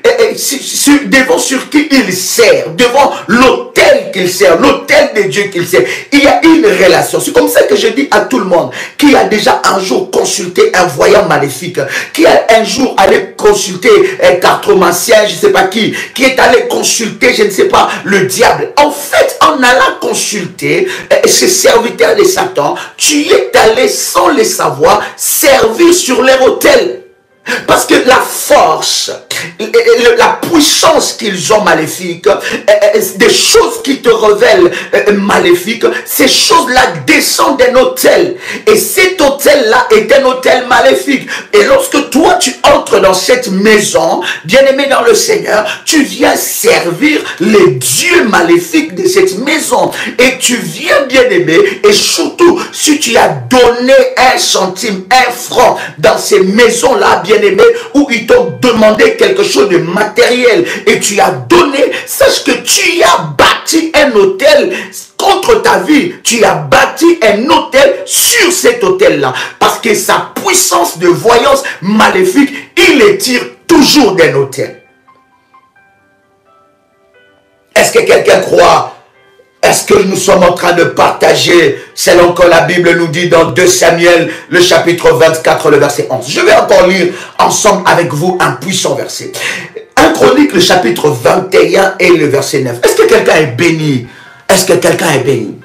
devant sur qui il sert, devant l'autel qu'il sert, l'autel de Dieu qu'il sert, il y a une relation. C'est comme ça que je dis à tout le monde qui a déjà un jour consulté un voyant maléfique, qui a un jour allé consulter un cartomancien, je ne sais pas qui est allé consulter, je ne sais pas, le diable. En fait, en allant consulter ces serviteurs de Satan, tu es allé sans le savoir servir sur leur autel. Parce que la force, la puissance qu'ils ont maléfique, des choses qui te révèlent maléfiques, ces choses-là descendent d'un autel. Et cet autel-là est un autel maléfique. Et lorsque toi, tu entres dans cette maison, bien-aimé dans le Seigneur, tu viens servir les dieux maléfiques de cette maison. Et tu viens, bien-aimé, et surtout, si tu as donné 1 centime, 1 franc dans ces maisons-là, bien-aimé, où ils t'ont demandé quelque chose de matériel et tu as donné, sache que tu as bâti un hôtel contre ta vie. Tu as bâti un hôtel sur cet hôtel-là. Parce que sa puissance de voyance maléfique, il les tire toujours d'un hôtel. Est-ce que quelqu'un croit? Est-ce que nous sommes en train de partager selon que la Bible nous dit dans 2 Samuel, le chapitre 24, le verset 11. Je vais encore lire ensemble avec vous un puissant verset. 1 Chronique, le chapitre 21 et le verset 9. Est-ce que quelqu'un est béni? Est-ce que quelqu'un est béni?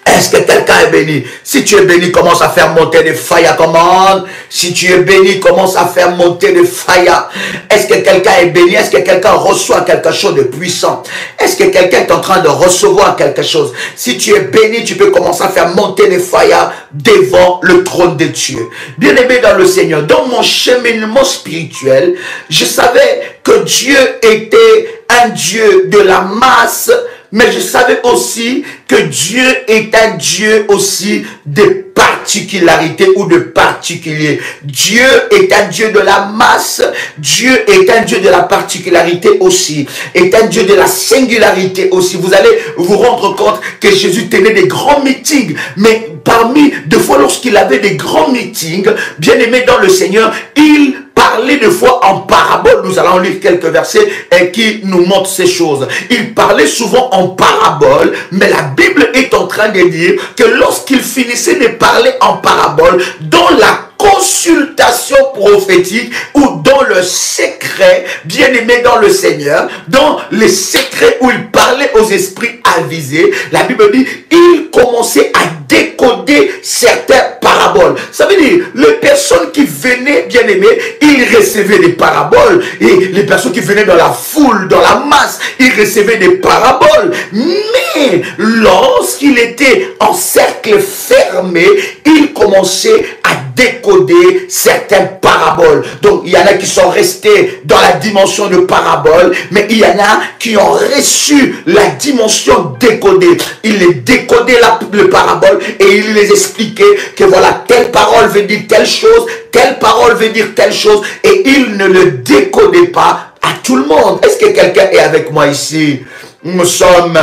Est-ce que quelqu'un est béni? Si tu es béni, commence à faire monter des fire command. Si tu es béni, commence à faire monter des fire. Est-ce que quelqu'un est béni? Est-ce que quelqu'un reçoit quelque chose de puissant? Est-ce que quelqu'un est en train de recevoir quelque chose? Si tu es béni, tu peux commencer à faire monter des fire devant le trône de Dieu. Bien-aimé dans le Seigneur, dans mon cheminement spirituel, je savais que Dieu était un Dieu de la masse, mais je savais aussi que Dieu est un Dieu aussi de particularité ou de particulier. Dieu est un Dieu de la masse, Dieu est un Dieu de la particularité aussi, est un Dieu de la singularité aussi. Vous allez vous rendre compte que Jésus tenait des grands meetings, mais parmi, deux fois lorsqu'il avait des grands meetings, bien aimé dans le Seigneur, il parlait des fois en parabole. Nous allons lire quelques versets qui nous montrent ces choses. Il parlait souvent en parabole, mais la Bible est en train de dire que lorsqu'il finissait de parler en parabole, dans la consultation prophétique ou dans le secret, bien-aimé dans le Seigneur, dans les secrets où il parlait aux esprits avisés, la Bible dit, il commençait à décoder certaines paraboles. Ça veut dire, les personnes qui venaient, bien-aimé, ils recevaient des paraboles. Et les personnes qui venaient dans la foule, dans la masse, ils recevaient des paraboles. Mais lorsqu'il était en cercle fermé, il commençait à décoder certaines paraboles. Donc, il y en a qui sont restés dans la dimension de parabole, mais il y en a qui ont reçu la dimension décodée. Il les décodait le parabole et il les expliquait que voilà, telle parole veut dire telle chose, telle parole veut dire telle chose, et il ne le décodait pas à tout le monde. Est-ce que quelqu'un est avec moi ici? Nous sommes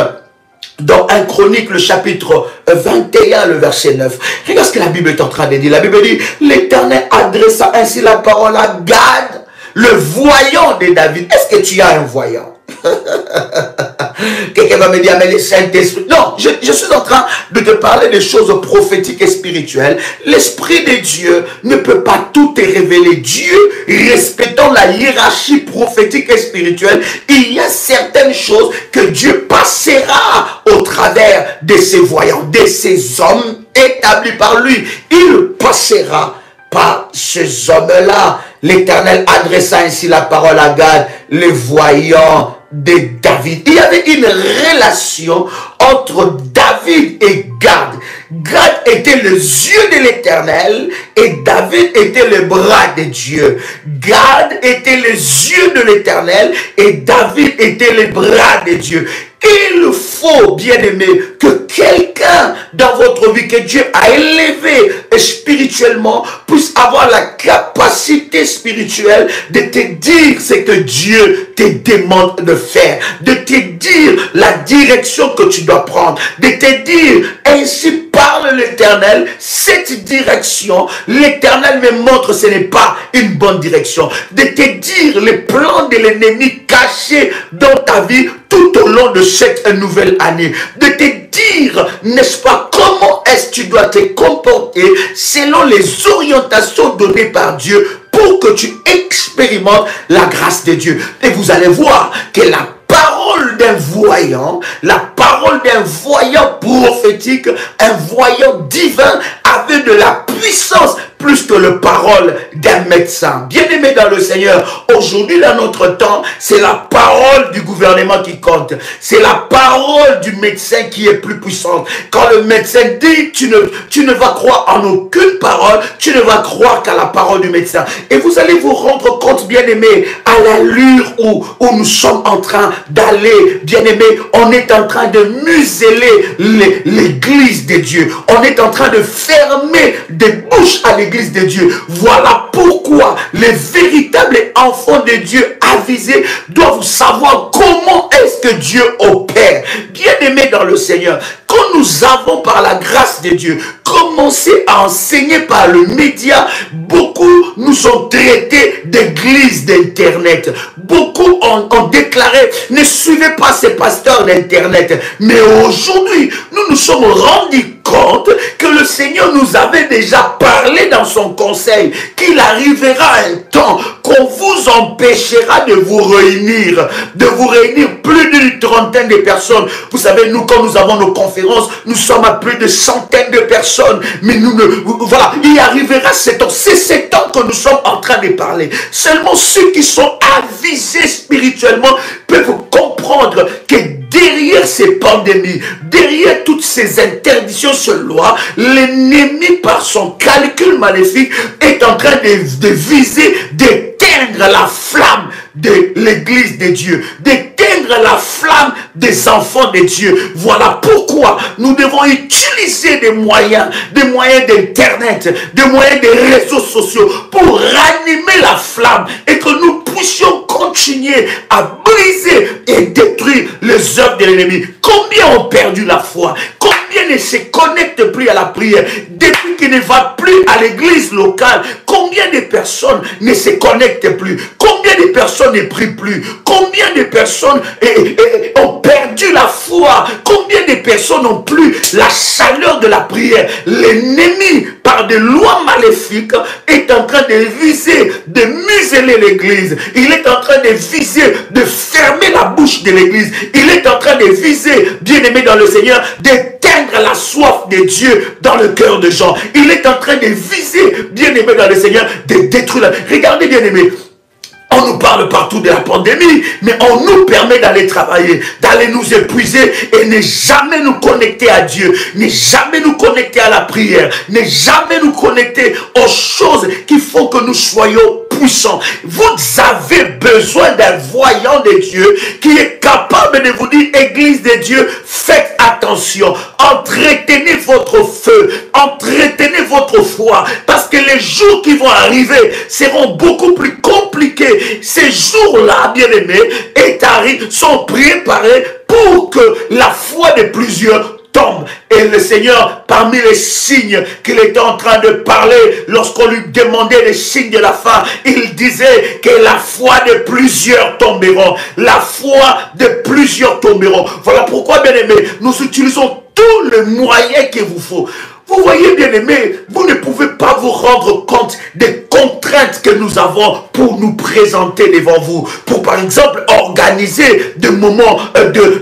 dans 1 Chronique, le chapitre 21, le verset 9. Regarde ce que la Bible est en train de dire. La Bible dit, l'Éternel adressa ainsi la parole à Gad, le voyant de David. Est-ce que tu as un voyant? Quelqu'un va me dire, mais le Saint-Esprit. Non, je suis en train de te parler des choses prophétiques et spirituelles. L'Esprit de Dieu ne peut pas tout te révéler. Dieu, respectant la hiérarchie prophétique et spirituelle, il y a certaines choses que Dieu passera au travers de ses voyants, de ses hommes établis par lui. Il passera par ces hommes-là. L'Éternel adressa ainsi la parole à Gad, le voyant de David. Il y avait une relation entre David et Gad. Gad était les yeux de l'Éternel et David était le bras de Dieu. Gad était les yeux de l'Éternel et David était les bras de Dieu. Il faut, bien aimé, que quelqu'un dans votre vie que Dieu a élevé spirituellement puisse avoir la capacité spirituelle de te dire ce que Dieu te demande de faire, de te dire la direction que tu dois prendre, de te dire ainsi parle l'Éternel, cette direction, l'Éternel me montre ce n'est pas une bonne direction. De te dire les plans de l'ennemi cachés dans ta vie tout au long de cette nouvelle année. De te dire, n'est-ce pas, comment est-ce que tu dois te comporter selon les orientations données par Dieu pour que tu expérimentes la grâce de Dieu. Et vous allez voir que la parole d'un voyant prophétique, un voyant divin avait de la puissance plus que la parole d'un médecin. Bien-aimé dans le Seigneur, aujourd'hui dans notre temps, c'est la parole du gouvernement qui compte. C'est la parole du médecin qui est plus puissante. Quand le médecin dit, tu ne vas croire en aucune parole, tu ne vas croire qu'à la parole du médecin. Et vous allez vous rendre compte, bien-aimé, à l'allure où nous sommes en train d'aller, bien-aimé, on est en train de museler l'église de Dieu. On est en train de fermer des bouches à l'église de Dieu. Voilà pourquoi les véritables enfants de Dieu avisés doivent savoir comment est-ce que Dieu opère. Bien-aimés dans le Seigneur, quand nous avons par la grâce de Dieu commencé à enseigner par le média, beaucoup nous ont traités d'église d'internet. Beaucoup ont déclaré, ne suivez pas ces pasteurs d'internet. Mais aujourd'hui, nous nous sommes rendus compte que le Seigneur nous avait déjà parlé dans son conseil, qu'il arrivera un temps qu'on vous empêchera de vous réunir plus d'une trentaine de personnes. Vous savez, nous, quand nous avons nos conférences, nous sommes à plus de centaines de personnes, mais voilà, il arrivera ce temps, c'est ce temps que nous sommes en train de parler. Seulement ceux qui sont avisés spirituellement peuvent comprendre que derrière ces pandémies, derrière toutes ces interdictions sur loi, l'ennemi, par son calcul maléfique, est en train de viser, d'éteindre la flamme de l'église de Dieu, d'éteindre la flamme des enfants de Dieu. Voilà pourquoi nous devons utiliser des moyens d'internet, des moyens des réseaux sociaux pour ranimer la flamme et que nous puissions continuer à briser et détruire les œuvres de l'ennemi. Combien ont perdu la foi? Combien ne se connectent plus à la prière? Depuis qu'ils ne vont plus à l'église locale, combien de personnes ne se connectent plus? Combien de personnes ne prient plus? Combien de personnes ont perdu la foi? Combien de personnes n'ont plus la chaleur de la prière? L'ennemi, par des lois maléfiques, est en train de viser, de museler l'église. Il est en train de viser, de fermer la bouche de l'église. Il est en train de viser, bien-aimé dans le Seigneur, d'éteindre la soif de Dieu dans le cœur de gens. Il est en train de viser, bien-aimé dans le Seigneur, de détruire. Regardez, bien-aimé, on nous parle partout de la pandémie, mais on nous permet d'aller travailler, d'aller nous épuiser et ne jamais nous connecter à Dieu, ne jamais nous connecter à la prière, ne jamais nous connecter aux choses qui font que nous soyons puissants. Vous avez besoin d'un voyant de Dieu qui est capable de vous dire, Église de Dieu, faites attention, entretenez votre feu, entretenez votre foi, parce que les jours qui vont arriver seront beaucoup plus compliqués. Ces jours-là, bien-aimés, sont préparés pour que la foi de plusieurs tombe. Et le Seigneur, parmi les signes qu'il était en train de parler, lorsqu'on lui demandait les signes de la fin, il disait que la foi de plusieurs tomberont. La foi de plusieurs tomberont. Voilà pourquoi, bien-aimés, nous utilisons tous les moyens qu'il vous faut. Vous voyez, bien-aimés, vous ne pouvez pas vous rendre compte des contraintes que nous avons pour nous présenter devant vous. Pour, par exemple, organiser des moments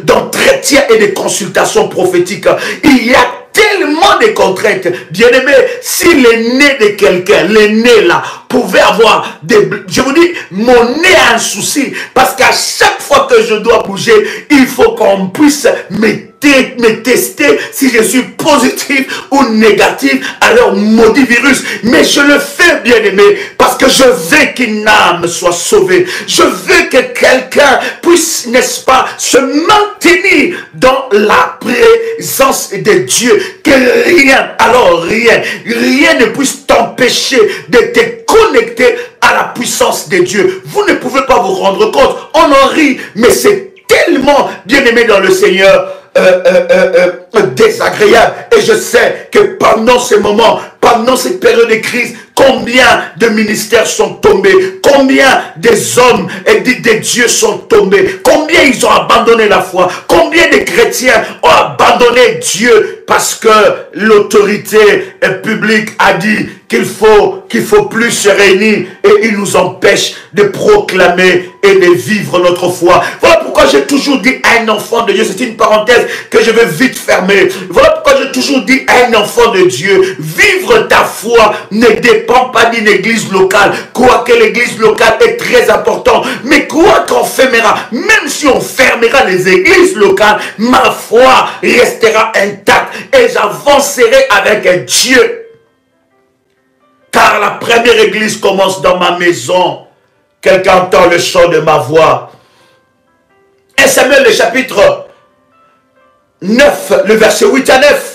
d'entretien et de consultation prophétique. Il y a tellement de contraintes. Bien-aimé, si l'aîné de quelqu'un, l'aîné là, pouvait avoir des... Je vous dis, mon nez a un souci. Parce qu'à chaque fois que je dois bouger, il faut qu'on puisse me tester si je suis positif ou négatif à leur maudit virus. Mais je le fais, bien-aimé, parce que je veux qu'une âme soit sauvée. Je veux que quelqu'un puisse, n'est-ce pas, se maintenir dans la présence de Dieu. Que rien, alors rien ne puisse t'empêcher de te connecter à la puissance de Dieu. Vous ne pouvez pas vous rendre compte. On en rit, mais c'est tellement, bien-aimé dans le Seigneur, désagréable. Et je sais que pendant ces moments, pendant cette période de crise, combien de ministères sont tombés, combien des hommes et des dieux sont tombés, combien ils ont abandonné la foi, combien de chrétiens ont abandonné Dieu parce que l'autorité publique a dit qu'il faut plus se réunir et il nous empêche de proclamer et de vivre notre foi. Voilà pourquoi j'ai toujours dit à un enfant de Dieu, c'est une parenthèse que je vais vite fermer. Voilà pourquoi j'ai toujours dit à un enfant de Dieu, vivre ta foi ne dépend pas d'une église locale, quoique l'église locale est très importante, mais quoi qu'on fermera, même si on fermera les églises locales, ma foi restera intacte et j'avancerai avec Dieu. Car la première église commence dans ma maison. Quelqu'un entend le chant de ma voix. 1 Samuel, le chapitre 9, le verset 8 à 9.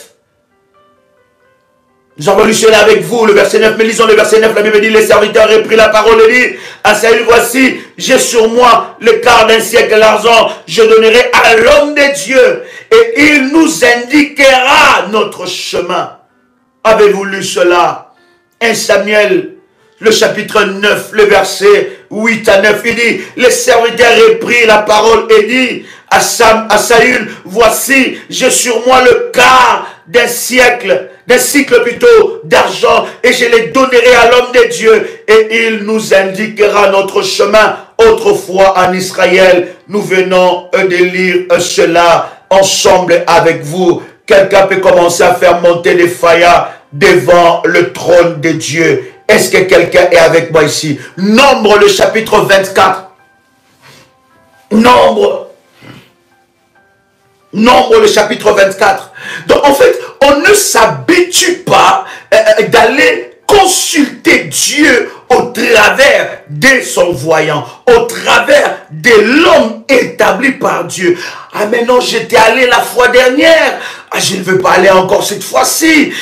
Nous avons lu cela avec vous, le verset 9. Mais lisons le verset 9. La Bible dit, les serviteurs reprit la parole et dit à Saül, voici, j'ai sur moi le quart d'un siècle d'argent. Je donnerai à l'homme de Dieu et il nous indiquera notre chemin. Avez-vous lu cela? 1 Samuel, le chapitre 9, le verset 8 à 9, il dit, les serviteurs reprit la parole et dit à Saül, voici, j'ai sur moi le quart d'un cycle plutôt d'argent, et je les donnerai à l'homme de Dieu, et il nous indiquera notre chemin. Autrefois en Israël, nous venons de lire cela ensemble avec vous. Quelqu'un peut commencer à faire monter les faillas devant le trône de Dieu. Est-ce que quelqu'un est avec moi ici? Nombre, le chapitre 24. Nombre, le chapitre 24. Donc en fait, on ne s'habitue pas d'aller consulter Dieu au travers de son voyant, au travers de l'homme établi par Dieu. Ah mais non, j'étais allé la fois dernière, je ne veux pas aller encore cette fois-ci.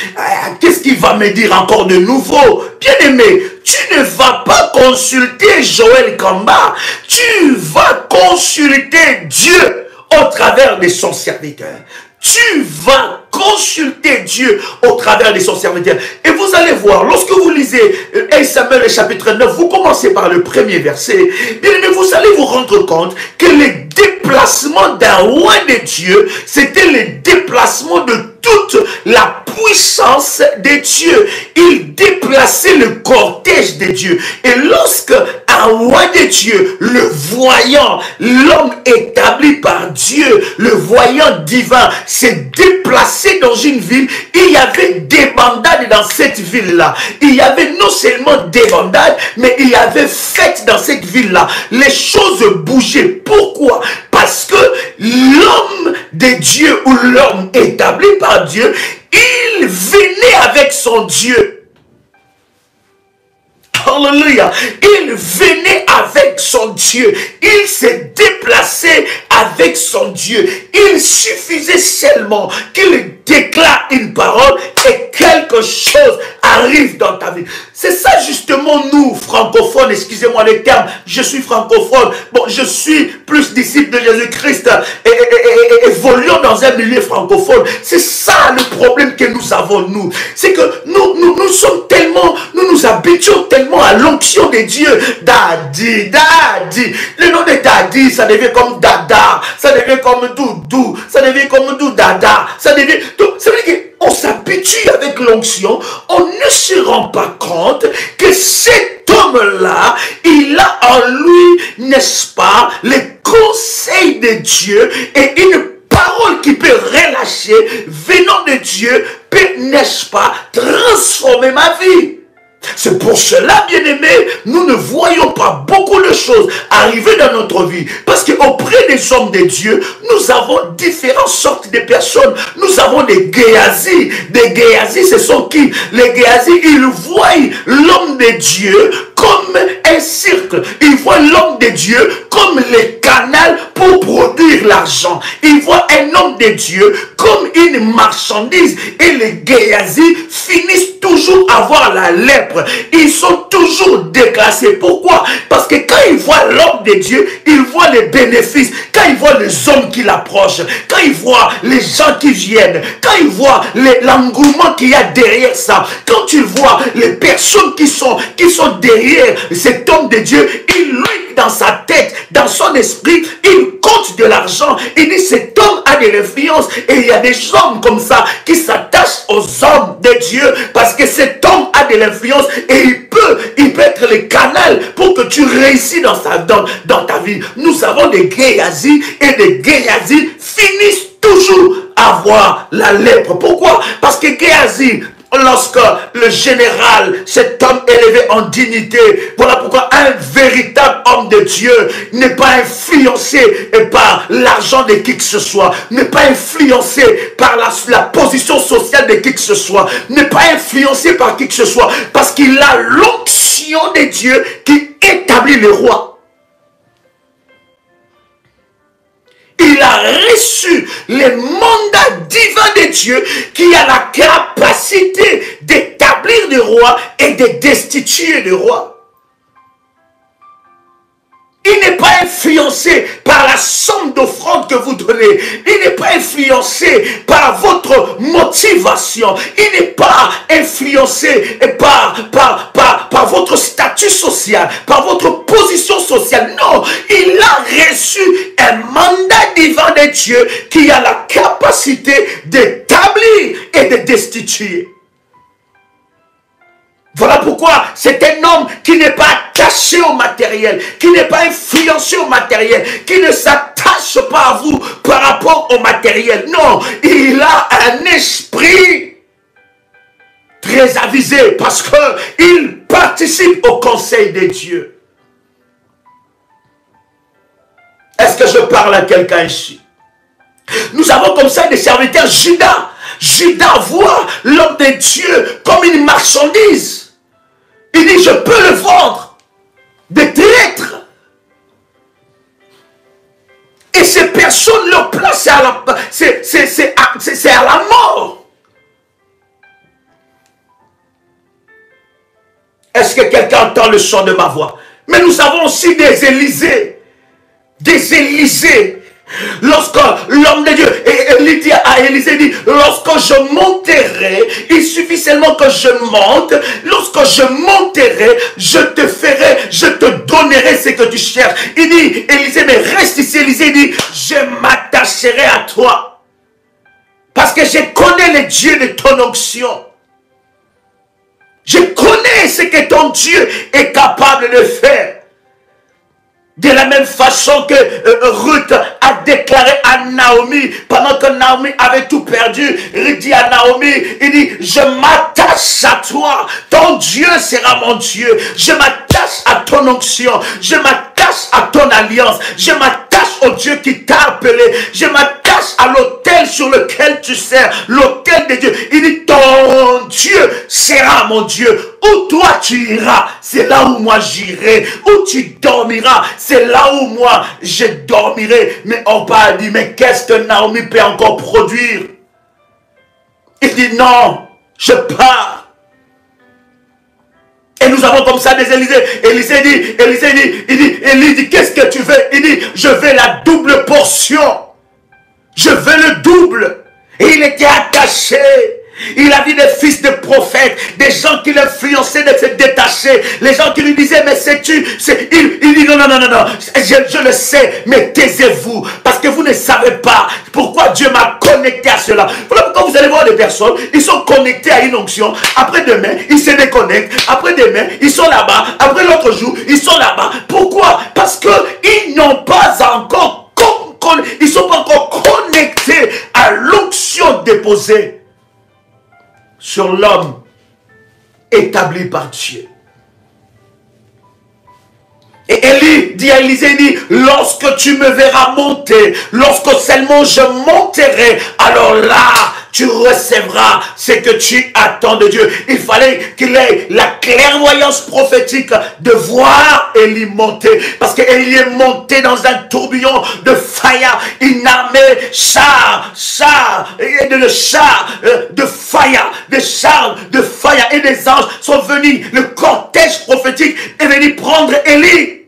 Qu'est-ce qu'il va me dire encore de nouveau? Bien-aimé, tu ne vas pas consulter Joël Kamba, tu vas consulter Dieu au travers de son serviteur. Tu vas consulter Dieu au travers de son serviteur. Et vous allez voir, lorsque vous lisez 1 Samuel chapitre 9, vous commencez par le premier verset, bien aimé, vous allez vous rendre compte que les déplacements d'un roi de Dieu, c'était le déplacement de toute la puissance de Dieu. Il déplaçait le cortège de Dieu. Et lorsque un roi de Dieu, le voyant, l'homme établi par Dieu, le voyant divin, s'est déplacé dans une ville, il y avait des bandades dans cette ville-là. Il y avait non seulement des bandades, mais il y avait fête dans cette ville-là. Les choses bougeaient. Pourquoi? Parce que l'homme de Dieu ou l'homme établi par Dieu, il venait avec son Dieu. Alléluia. Il venait avec son Dieu. Il s'est déplacé avec son Dieu. Il suffisait seulement qu'il déclare une parole et quelque chose arrive dans ta vie. C'est ça justement nous, francophones, excusez-moi les termes, je suis francophone, bon, je suis plus disciple de Jésus-Christ et évoluons dans un milieu francophone. C'est ça le problème que nous avons, nous. C'est que nous sommes tellement, nous nous habituons tellement à l'onction de Dieu. Daddy, Daddy. Le nom de Daddy, ça devient comme Dada, ça devient comme Doudou, ça devient comme Doudada, ça devient... Ça veut dire qu'on s'habitue avec l'onction, on ne se rend pas compte que cet homme-là, il a en lui, n'est-ce pas, les conseils de Dieu et une parole qui peut relâcher, venant de Dieu, peut, n'est-ce pas, transformer ma vie. C'est pour cela, bien-aimés, nous ne voyons pas beaucoup de choses arriver dans notre vie. Parce qu'auprès des hommes de Dieu, nous avons différentes sortes de personnes. Nous avons des Géasi. Des Géasi, ce sont qui? Les Géasi, ils voient l'homme de Dieu comme un cercle. Ils voient l'homme de Dieu comme le canal pour produire fuir l'argent. Il voit un homme de Dieu comme une marchandise. Et les Géasi finissent toujours à avoir la lèpre. Ils sont toujours déclassés. Pourquoi? Parce que quand ils voient l'homme de Dieu, ils voient les bénéfices. Quand ils voient les hommes qui l'approchent, quand ils voient les gens qui viennent, quand ils voient l'engouement qu'il y a derrière ça, quand tu vois les personnes qui sont derrière cet homme de Dieu, lui, dans sa tête, dans son esprit, il compte de l'argent. Il dit, cet homme a de l'influence. Et il y a des hommes comme ça qui s'attachent aux hommes de Dieu parce que cet homme a de l'influence et il peut être le canal pour que tu réussis dans ta vie. Nous avons des Géasi et des Géasi finissent toujours à avoir la lèpre. Pourquoi? Parce que Géasi, lorsque le général, cet homme élevé en dignité, voilà pourquoi un véritable homme de Dieu n'est pas influencé par l'argent de qui que ce soit, n'est pas influencé par la position sociale de qui que ce soit, n'est pas influencé par qui que ce soit, parce qu'il a l'onction de Dieu qui établit le roi. Il a reçu le mandat divin de Dieu qui a la capacité d'établir le roi et de destituer le roi. Il n'est pas influencé par la somme d'offrande que vous donnez. Il n'est pas influencé par votre motivation. Il n'est pas influencé par votre statut social, par votre position sociale. Non, il a reçu un mandat divin de Dieu qui a la capacité d'établir et de destituer. Voilà pourquoi c'est un homme qui n'est pas attaché au matériel, qui n'est pas influencé au matériel, qui ne s'attache pas à vous par rapport au matériel. Non, il a un esprit très avisé parce qu'il participe au conseil de Dieu. Est-ce que je parle à quelqu'un ici? Nous avons comme ça des serviteurs. Judas voit l'homme de Dieu comme une marchandise. Il dit, je peux le vendre. Des traîtres. Et ces personnes, leur place, c'est à la mort. Est-ce que quelqu'un entend le son de ma voix? Mais nous avons aussi des Élysées. Des Élysées. Lorsque l'homme de Dieu, et Élie dit à Élisée, dit, lorsque je monterai, il suffit seulement que je monte, lorsque je monterai, je te donnerai ce que tu cherches. Il dit, Élisée, mais reste ici. Élisée dit, je m'attacherai à toi, parce que je connais le Dieu de ton onction. Je connais ce que ton Dieu est capable de faire. De la même façon que Ruth a déclaré à Naomi, pendant que Naomi avait tout perdu, il dit à Naomi, il dit, je m'attache à toi, ton Dieu sera mon Dieu, je m'attache à ton onction, je m'attache à ton alliance, je m'attache au Dieu qui t'a appelé, je m'attache à l'autel sur lequel tu sers, l'autel de Dieu. Il dit, ton Dieu sera mon Dieu. Où toi tu iras, c'est là où moi j'irai. Où tu dormiras, c'est là où moi je dormirai. Mais on va dire, mais qu'est-ce que Naomi peut encore produire? Il dit, non, je pars. Et nous avons comme ça des Élysées. Élie dit, qu'est-ce que tu veux? Il dit, je veux la double portion. Je veux le double. Et il était attaché. Il a vu des fils de prophètes, des gens qui l'influençaient de se détacher, les gens qui lui disaient, mais sais-tu, il dit non, je le sais, mais taisez-vous, parce que vous ne savez pas pourquoi Dieu m'a connecté à cela. Voilà pourquoi vous allez voir des personnes, ils sont connectés à une onction, après demain, ils se déconnectent, après demain, ils sont là-bas, après l'autre jour, ils sont là-bas. Pourquoi? Parce qu'ils n'ont pas encore, ils ne sont pas encore connectés à l'onction déposée sur l'homme établi par Dieu. Et Élie dit à Élisée, dit, lorsque tu me verras monter, lorsque seulement je monterai, alors là, tu recevras ce que tu attends de Dieu. Il fallait qu'il ait la clairvoyance prophétique de voir Élie monter. Parce qu'Élie est monté dans un tourbillon de fire, une armée, de chars de fire et des anges sont venus. Le cortège prophétique est venu prendre Élie.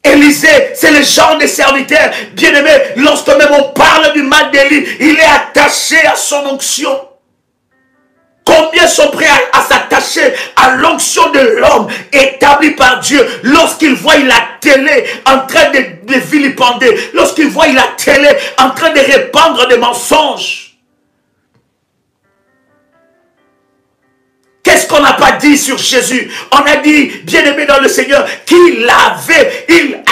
Élisée, c'est le genre de serviteur, bien-aimé, lorsque même on parle du mal d'Élie, il est attaché à son onction. Combien sont prêts à s'attacher à l'onction de l'homme établi par Dieu lorsqu'il voit la télé en train de vilipender, lorsqu'il voit la télé en train de répandre des mensonges? Qu'est-ce qu'on n'a pas dit sur Jésus? On a dit, bien-aimé dans le Seigneur, il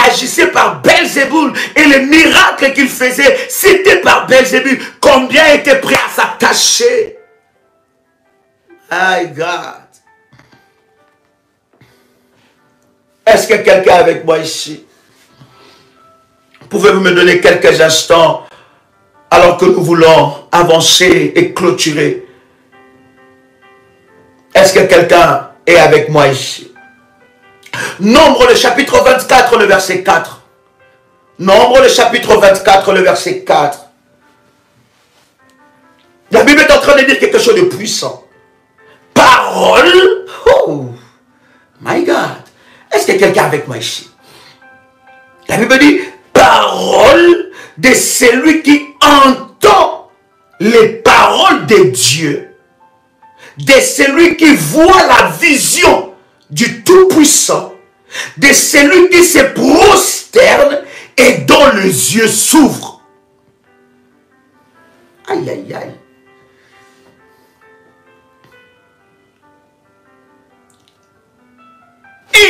agissait par Belzéboul et les miracles qu'il faisait, c'était par Belzéboul. Combien étaient prêts à s'attacher? My God. Est-ce que quelqu'un est avec moi ici? Pouvez-vous me donner quelques instants alors que nous voulons avancer et clôturer? Est-ce que quelqu'un est avec moi ici? Nombre le chapitre 24, le verset 4. Nombre le chapitre 24, le verset 4. La Bible est en train de dire quelque chose de puissant. Parole. Oh, my God. Est-ce que quelqu'un est avec moi ici? La Bible dit, parole de celui qui entend les paroles de Dieu, de celui qui voit la vision du Tout-Puissant, de celui qui se prosterne et dont les yeux s'ouvrent. Aïe, aïe, aïe.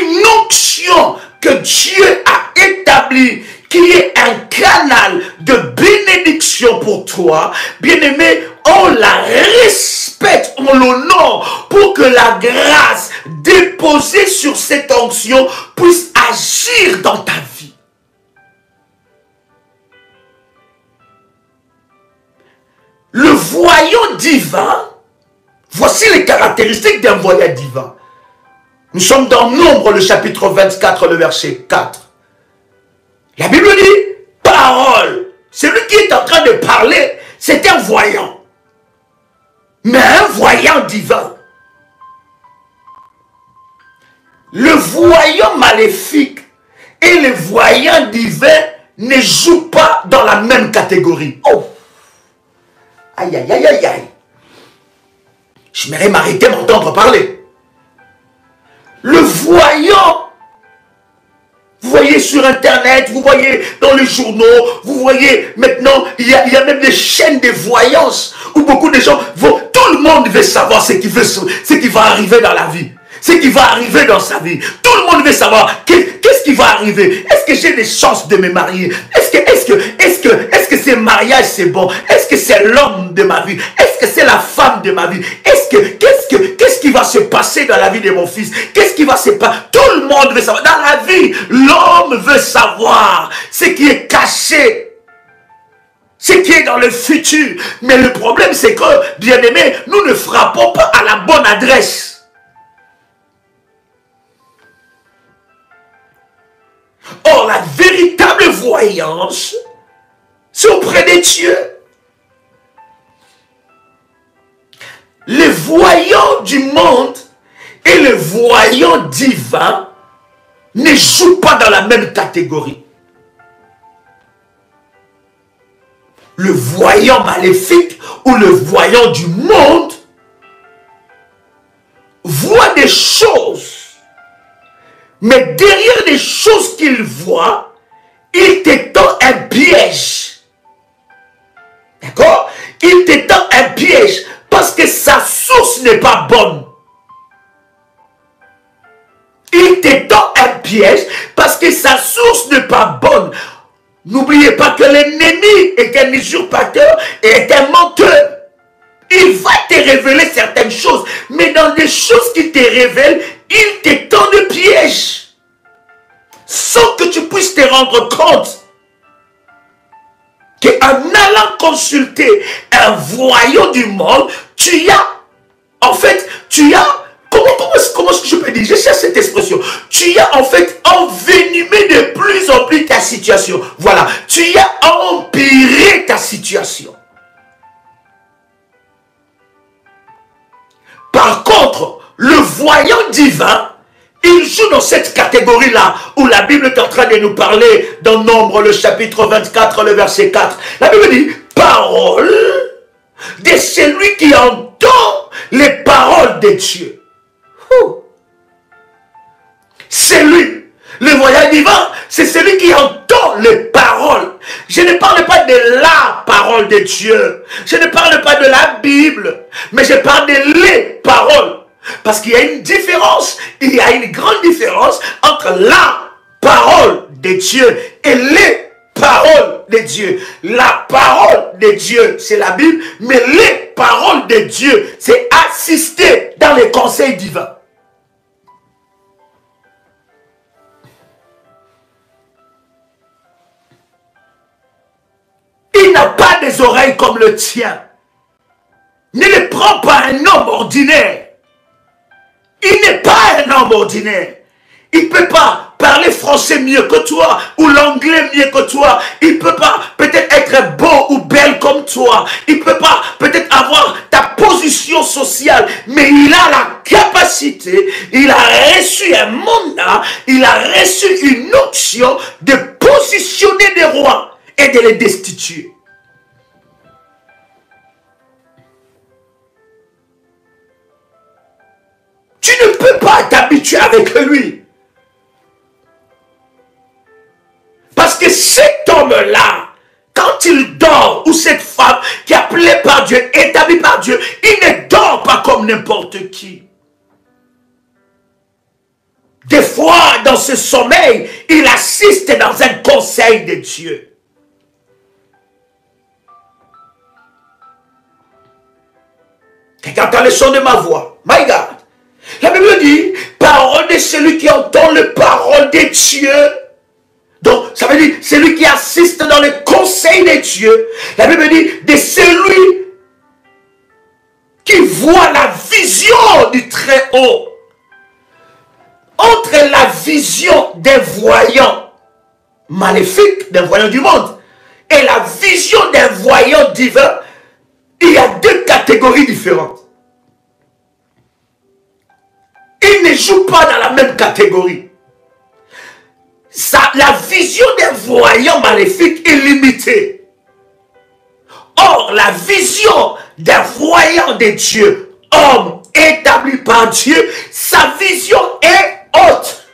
Une onction que Dieu a établie, qui est un canal de bénédiction pour toi, bien-aimé, on la respecte, on l'honore pour que la grâce déposée sur cette onction puisse agir dans ta vie. Le voyant divin, voici les caractéristiques d'un voyant divin. Nous sommes dans Nombre, le chapitre 24, le verset 4. La Bible dit, parole. Celui qui est en train de parler, c'est un voyant. Mais un voyant divin. Le voyant maléfique et le voyant divin ne jouent pas dans la même catégorie. Oh! Aïe, aïe, aïe, aïe, aïe. Je m'aurais m'arrêter m'entendre parler. Le voyant, vous voyez sur Internet, vous voyez dans les journaux, vous voyez maintenant, il y a même des chaînes de voyance où beaucoup de gens vont, tout le monde veut savoir ce qui va arriver dans la vie. Ce qui va arriver dans sa vie. Tout le monde veut savoir qu'est-ce qui va arriver. Est-ce que j'ai des chances de me marier? Est-ce que ce mariage c'est bon? Est-ce que c'est l'homme de ma vie? Est-ce que c'est la femme de ma vie? Qu'est-ce qui va se passer dans la vie de mon fils? Qu'est-ce qui va se passer? Tout le monde veut savoir. Dans la vie, l'homme veut savoir ce qui est caché. Ce qui est dans le futur. Mais le problème c'est que, bien aimé, nous ne frappons pas à la bonne adresse. Or, la véritable voyance, c'est auprès de Dieu. Les voyants du monde et les voyants divins ne jouent pas dans la même catégorie. Le voyant maléfique ou le voyant du monde voit des choses. Mais derrière les choses qu'il voit, il te tend un piège. D'accord? Il te tend un piège parce que sa source n'est pas bonne. Il te tend un piège parce que sa source n'est pas bonne. N'oubliez pas que l'ennemi est un usurpateur et est un menteur. Il va te révéler certaines choses, mais dans les choses qu'il te révèle, il te tend de pièges sans que tu puisses te rendre compte. qu'en allant consulter un voyant du monde, tu as, en fait, tu as, comment est-ce que je peux dire, je cherche cette expression, tu as en fait envenimé de plus en plus ta situation. Voilà, tu as empiré ta situation. Par contre, le voyant divin, il joue dans cette catégorie-là, où la Bible est en train de nous parler dans Nombre, le chapitre 24, le verset 4. La Bible dit, parole de celui qui entend les paroles de Dieu. C'est lui. Le voyant divin, c'est celui qui entend les paroles. Je ne parle pas de la parole de Dieu. Je ne parle pas de la Bible. Mais je parle de les paroles. Parce qu'il y a une différence. Il y a une grande différence entre la parole de Dieu et les paroles de Dieu. La parole de Dieu, c'est la Bible. Mais les paroles de Dieu, c'est assister dans les conseils divins. Il n'a pas des oreilles comme le tien. Ne le prends pas un homme ordinaire. Il n'est pas un homme ordinaire. Il ne peut pas parler français mieux que toi ou l'anglais mieux que toi. Il ne peut pas peut-être être beau ou belle comme toi. Il ne peut pas peut-être avoir ta position sociale. Mais il a la capacité, il a reçu un mandat, il a reçu une option de positionner des rois et de les destituer. Tu ne peux pas t'habituer avec lui. Parce que cet homme-là, quand il dort, ou cette femme qui est appelée par Dieu, établie par Dieu, il ne dort pas comme n'importe qui. Des fois, dans ce sommeil, il assiste dans un conseil de Dieu. Quelqu'un entend le son de ma voix. My God. La Bible dit, parole de celui qui entend les paroles de Dieu. Donc, ça veut dire, celui qui assiste dans le conseil de Dieu. La Bible dit, de celui qui voit la vision du très haut. Entre la vision des voyants maléfiques, des voyants du monde, et la vision des voyants divins, il y a deux catégories différentes. Ils ne jouent pas dans la même catégorie. La vision des voyants maléfiques est limitée. Or, la vision des voyants de Dieu, homme établi par Dieu, sa vision est haute.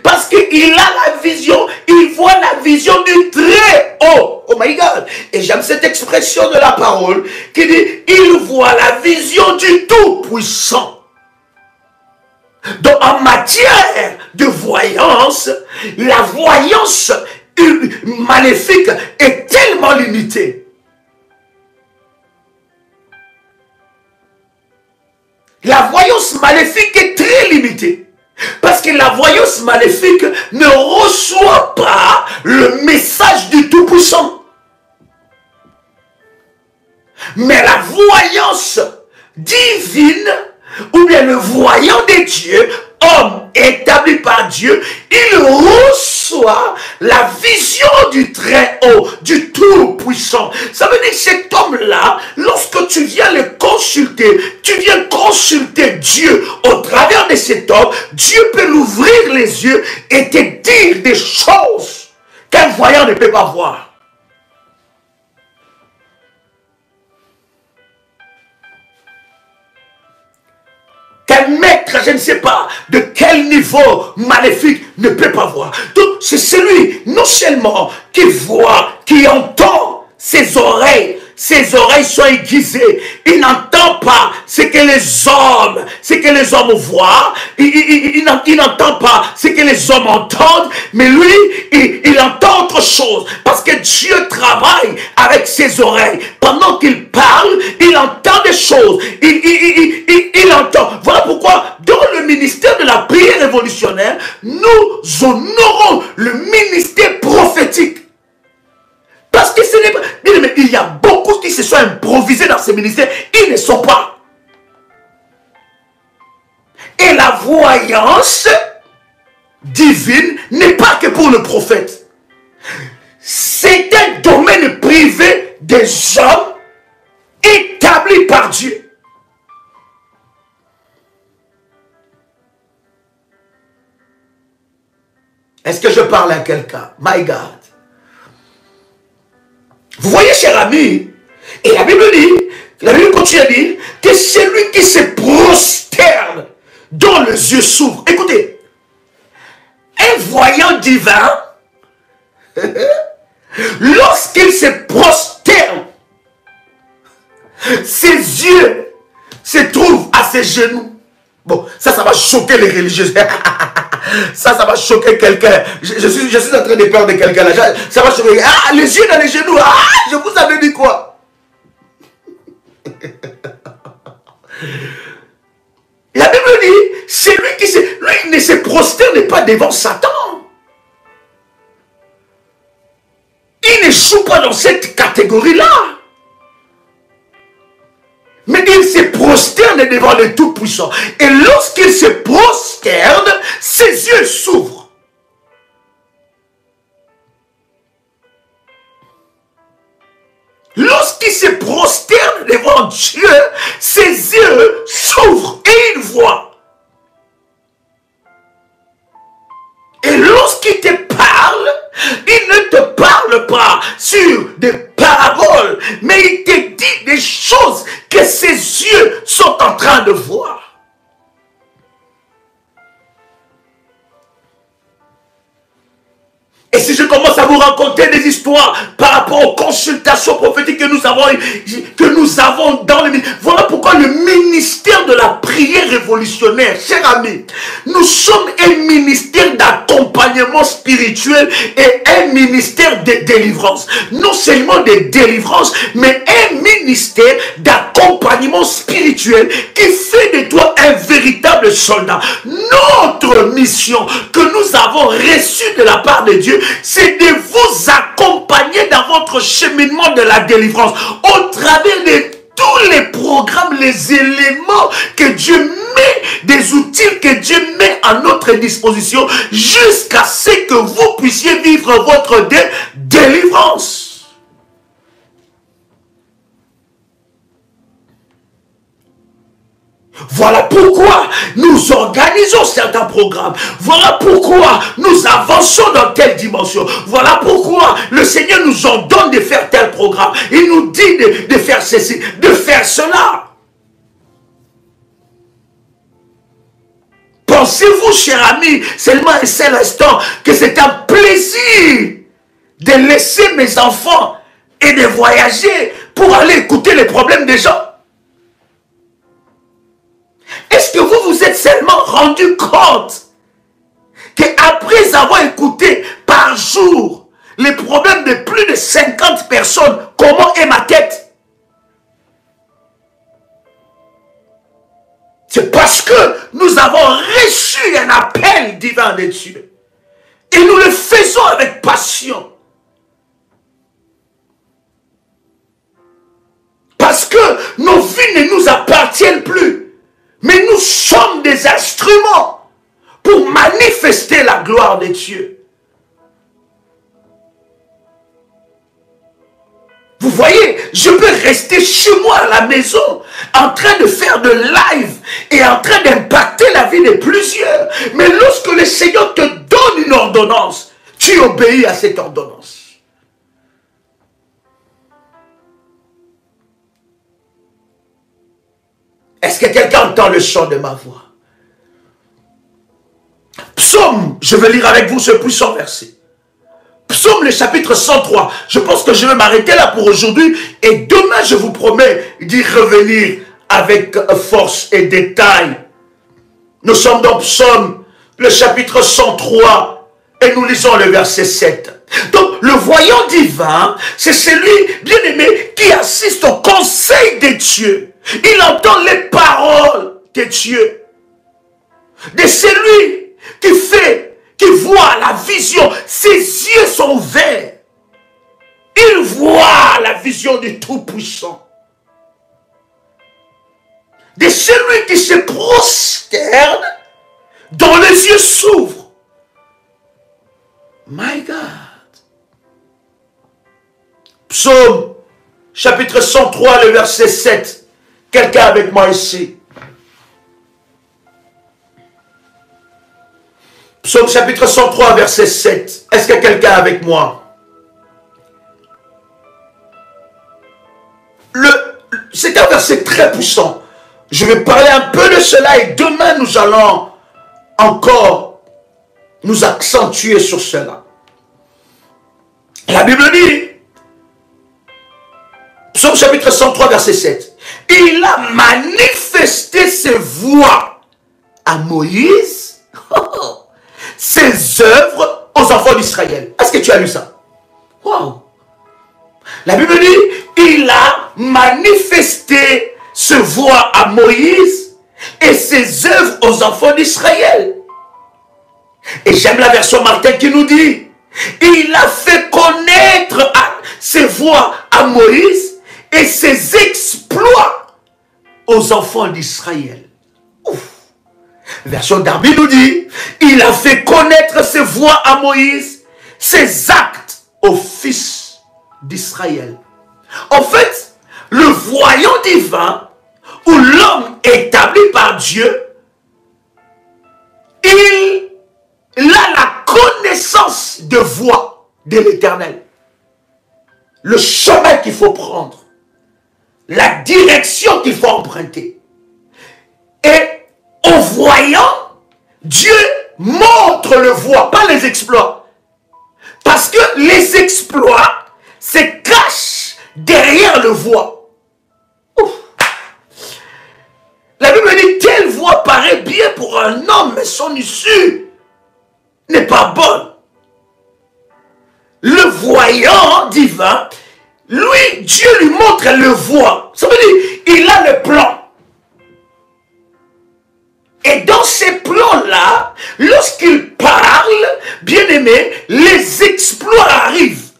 Parce qu'il a la vision, il voit la vision du très haut. Oh my God. Et j'aime cette expression de la parole qui dit, il voit la vision du Tout-Puissant. Donc en matière de voyance, la voyance maléfique est tellement limitée. La voyance maléfique est très limitée. Parce que la voyance maléfique ne reçoit pas le message du Tout-Puissant. Mais la voyance divine, ou bien le voyant de Dieu, homme établi par Dieu, il reçoit la vision du très haut, du Tout-Puissant. Ça veut dire que cet homme-là, lorsque tu viens le consulter, tu viens consulter Dieu au travers de cet homme, Dieu peut l'ouvrir les yeux et te dire des choses qu'un voyant ne peut pas voir. Qu'un maître, je ne sais pas de quel niveau maléfique, ne peut pas voir. Donc c'est celui non seulement qui voit, qui entend, ses oreilles sont aiguisées. Il n'entend pas ce que les hommes voient. Il n'entend pas ce que les hommes entendent. Mais lui, il entend autre chose. Parce que Dieu travaille avec ses oreilles. Pendant qu'il parle, il entend des choses. Il entend. Voilà pourquoi, dans le ministère de la prière révolutionnaire, nous honorons le ministère prophétique. Parce que ce n'est pas... se sont improvisés dans ce ministère, ils ne sont pas. Et la voyance divine n'est pas que pour le prophète. C'est un domaine privé des hommes établi par Dieu. Est-ce que je parle à quelqu'un? My God. Vous voyez, cher ami, et la Bible continue à dire que celui qui se prosterne, dont les yeux s'ouvrent. Écoutez, un voyant divin, lorsqu'il se prosterne, ses yeux se trouvent à ses genoux. Bon, ça va choquer les religieux. Ça va choquer quelqu'un. Je suis en train de perdre quelqu'un là. Ça va choquer. Ah, les yeux dans les genoux. Ah, je vous avais dit quoi? La Bible dit, c'est lui qui lui ne se prosterne pas devant Satan. Il ne joue pas dans cette catégorie-là. Mais il se prosterne devant le Tout-Puissant. Et lorsqu'il se prosterne, ses yeux s'ouvrent. Lorsqu'il se prosterne devant Dieu, ses yeux s'ouvrent et il voit. Et lorsqu'il te parle, il ne te parle pas sur des paroles, mais il te dit des choses que ses yeux sont en train de voir. Et si je commence à vous raconter des histoires par rapport aux consultations prophétiques que nous avons dans le ministère, voilà pourquoi le ministère de la prière révolutionnaire, chers amis, nous sommes un ministère d'accompagnement spirituel et un ministère de délivrance. Non seulement de délivrance, mais un ministère d'accompagnement spirituel qui fait de toi un véritable soldat. Notre mission que nous avons reçue de la part de Dieu, c'est de vous accompagner dans votre cheminement de la délivrance au travers de tous les programmes, les éléments que Dieu met, des outils que Dieu met à notre disposition jusqu'à ce que vous puissiez vivre votre délivrance. Voilà pourquoi nous organisons certains programmes. Voilà pourquoi nous avançons dans telle dimension. Voilà pourquoi le Seigneur nous ordonne de faire tel programme. Il nous dit de faire ceci, de faire cela. Pensez-vous, chers amis, seulement un seul instant, que c'est un plaisir de laisser mes enfants et de voyager pour aller écouter les problèmes des gens? Est-ce que vous vous êtes seulement rendu compte qu'après avoir écouté par jour les problèmes de plus de 50 personnes, comment est ma tête? C'est parce que nous avons reçu un appel divin de Dieu. Et nous le faisons avec passion. Parce que nos vies ne nous appartiennent plus. Mais nous sommes des instruments pour manifester la gloire de Dieu. Vous voyez, je peux rester chez moi à la maison en train de faire de live et en train d'impacter la vie de plusieurs. Mais lorsque le Seigneur te donne une ordonnance, tu obéis à cette ordonnance. Est-ce que quelqu'un entend le chant de ma voix? Psaume, je vais lire avec vous ce puissant verset. Psaume, le chapitre 103. Je pense que je vais m'arrêter là pour aujourd'hui. Et demain, je vous promets d'y revenir avec force et détail. Nous sommes dans Psaume, le chapitre 103. Et nous lisons le verset 7. Donc, le voyant divin, c'est celui, bien aimé, qui assiste au conseil de Dieu. Il entend les paroles de Dieu. De celui qui voit la vision. Ses yeux sont ouverts. Il voir la vision du Tout-Puissant. De celui qui se prosterne, dont les yeux s'ouvrent. My God. Psaume, chapitre 103, le verset 7. Quelqu'un avec moi ici. Psaume chapitre 103, verset 7. Est-ce que quelqu'un avec moi? C'est un verset très puissant. Je vais parler un peu de cela et demain nous allons encore nous accentuer sur cela. La Bible dit, Psaume chapitre 103, verset 7. Il a manifesté ses voies à Moïse, ses œuvres aux enfants d'Israël. Est-ce que tu as lu ça? Wow. La Bible dit, il a manifesté ses voies à Moïse et ses œuvres aux enfants d'Israël. Et j'aime la version Martin qui nous dit, il a fait connaître ses voies à Moïse et ses exploits aux enfants d'Israël. Version Darby nous dit, il a fait connaître ses voies à Moïse, ses actes aux fils d'Israël. En fait, le voyant divin, où l'homme est établi par Dieu, il a la connaissance de voie de l'Éternel. Le chemin qu'il faut prendre. La direction qu'il faut emprunter. Et en voyant, Dieu montre le voie, pas les exploits. Parce que les exploits se cachent derrière le voie. Ouf. La Bible dit, telle voie paraît bien pour un homme, mais son issue n'est pas bonne. Le voyant divin, lui, Dieu lui montre le voie. Ça veut dire, il a le plan. Et dans ces plans-là, lorsqu'il parle, bien aimé, les exploits arrivent.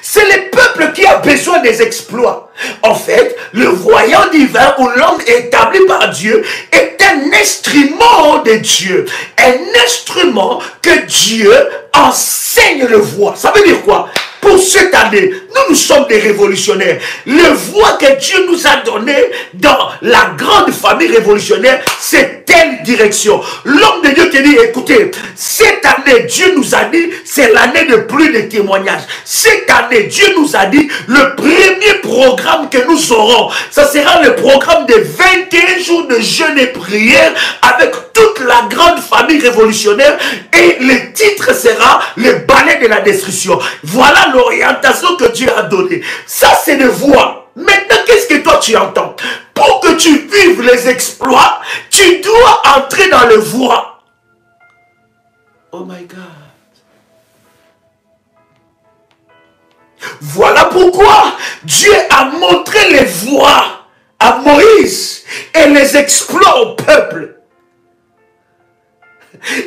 C'est le peuple qui a besoin des exploits. En fait, le voyant divin ou l'homme établi par Dieu est un instrument de Dieu. Un instrument que Dieu enseigne le voie. Ça veut dire quoi? Pour cette année, nous sommes des révolutionnaires. Le voie que Dieu nous a donné dans la grande famille révolutionnaire, c'est telle direction. L'homme de Dieu qui dit, écoutez, cette année, Dieu nous a dit, c'est l'année de plus de témoignages. Cette année, Dieu nous a dit, le premier programme que nous aurons, ça sera le programme de 21 jours de jeûne et prière avec toute la grande famille révolutionnaire et le titre sera le balai de la destruction. Voilà l'orientation que Dieu a donnée. Ça, c'est le voie. Maintenant, qu'est-ce que toi tu entends? Pour que tu vives les exploits, tu dois entrer dans le voie. Oh my God. Voilà pourquoi Dieu a montré les voies à Moïse et les exploits au peuple.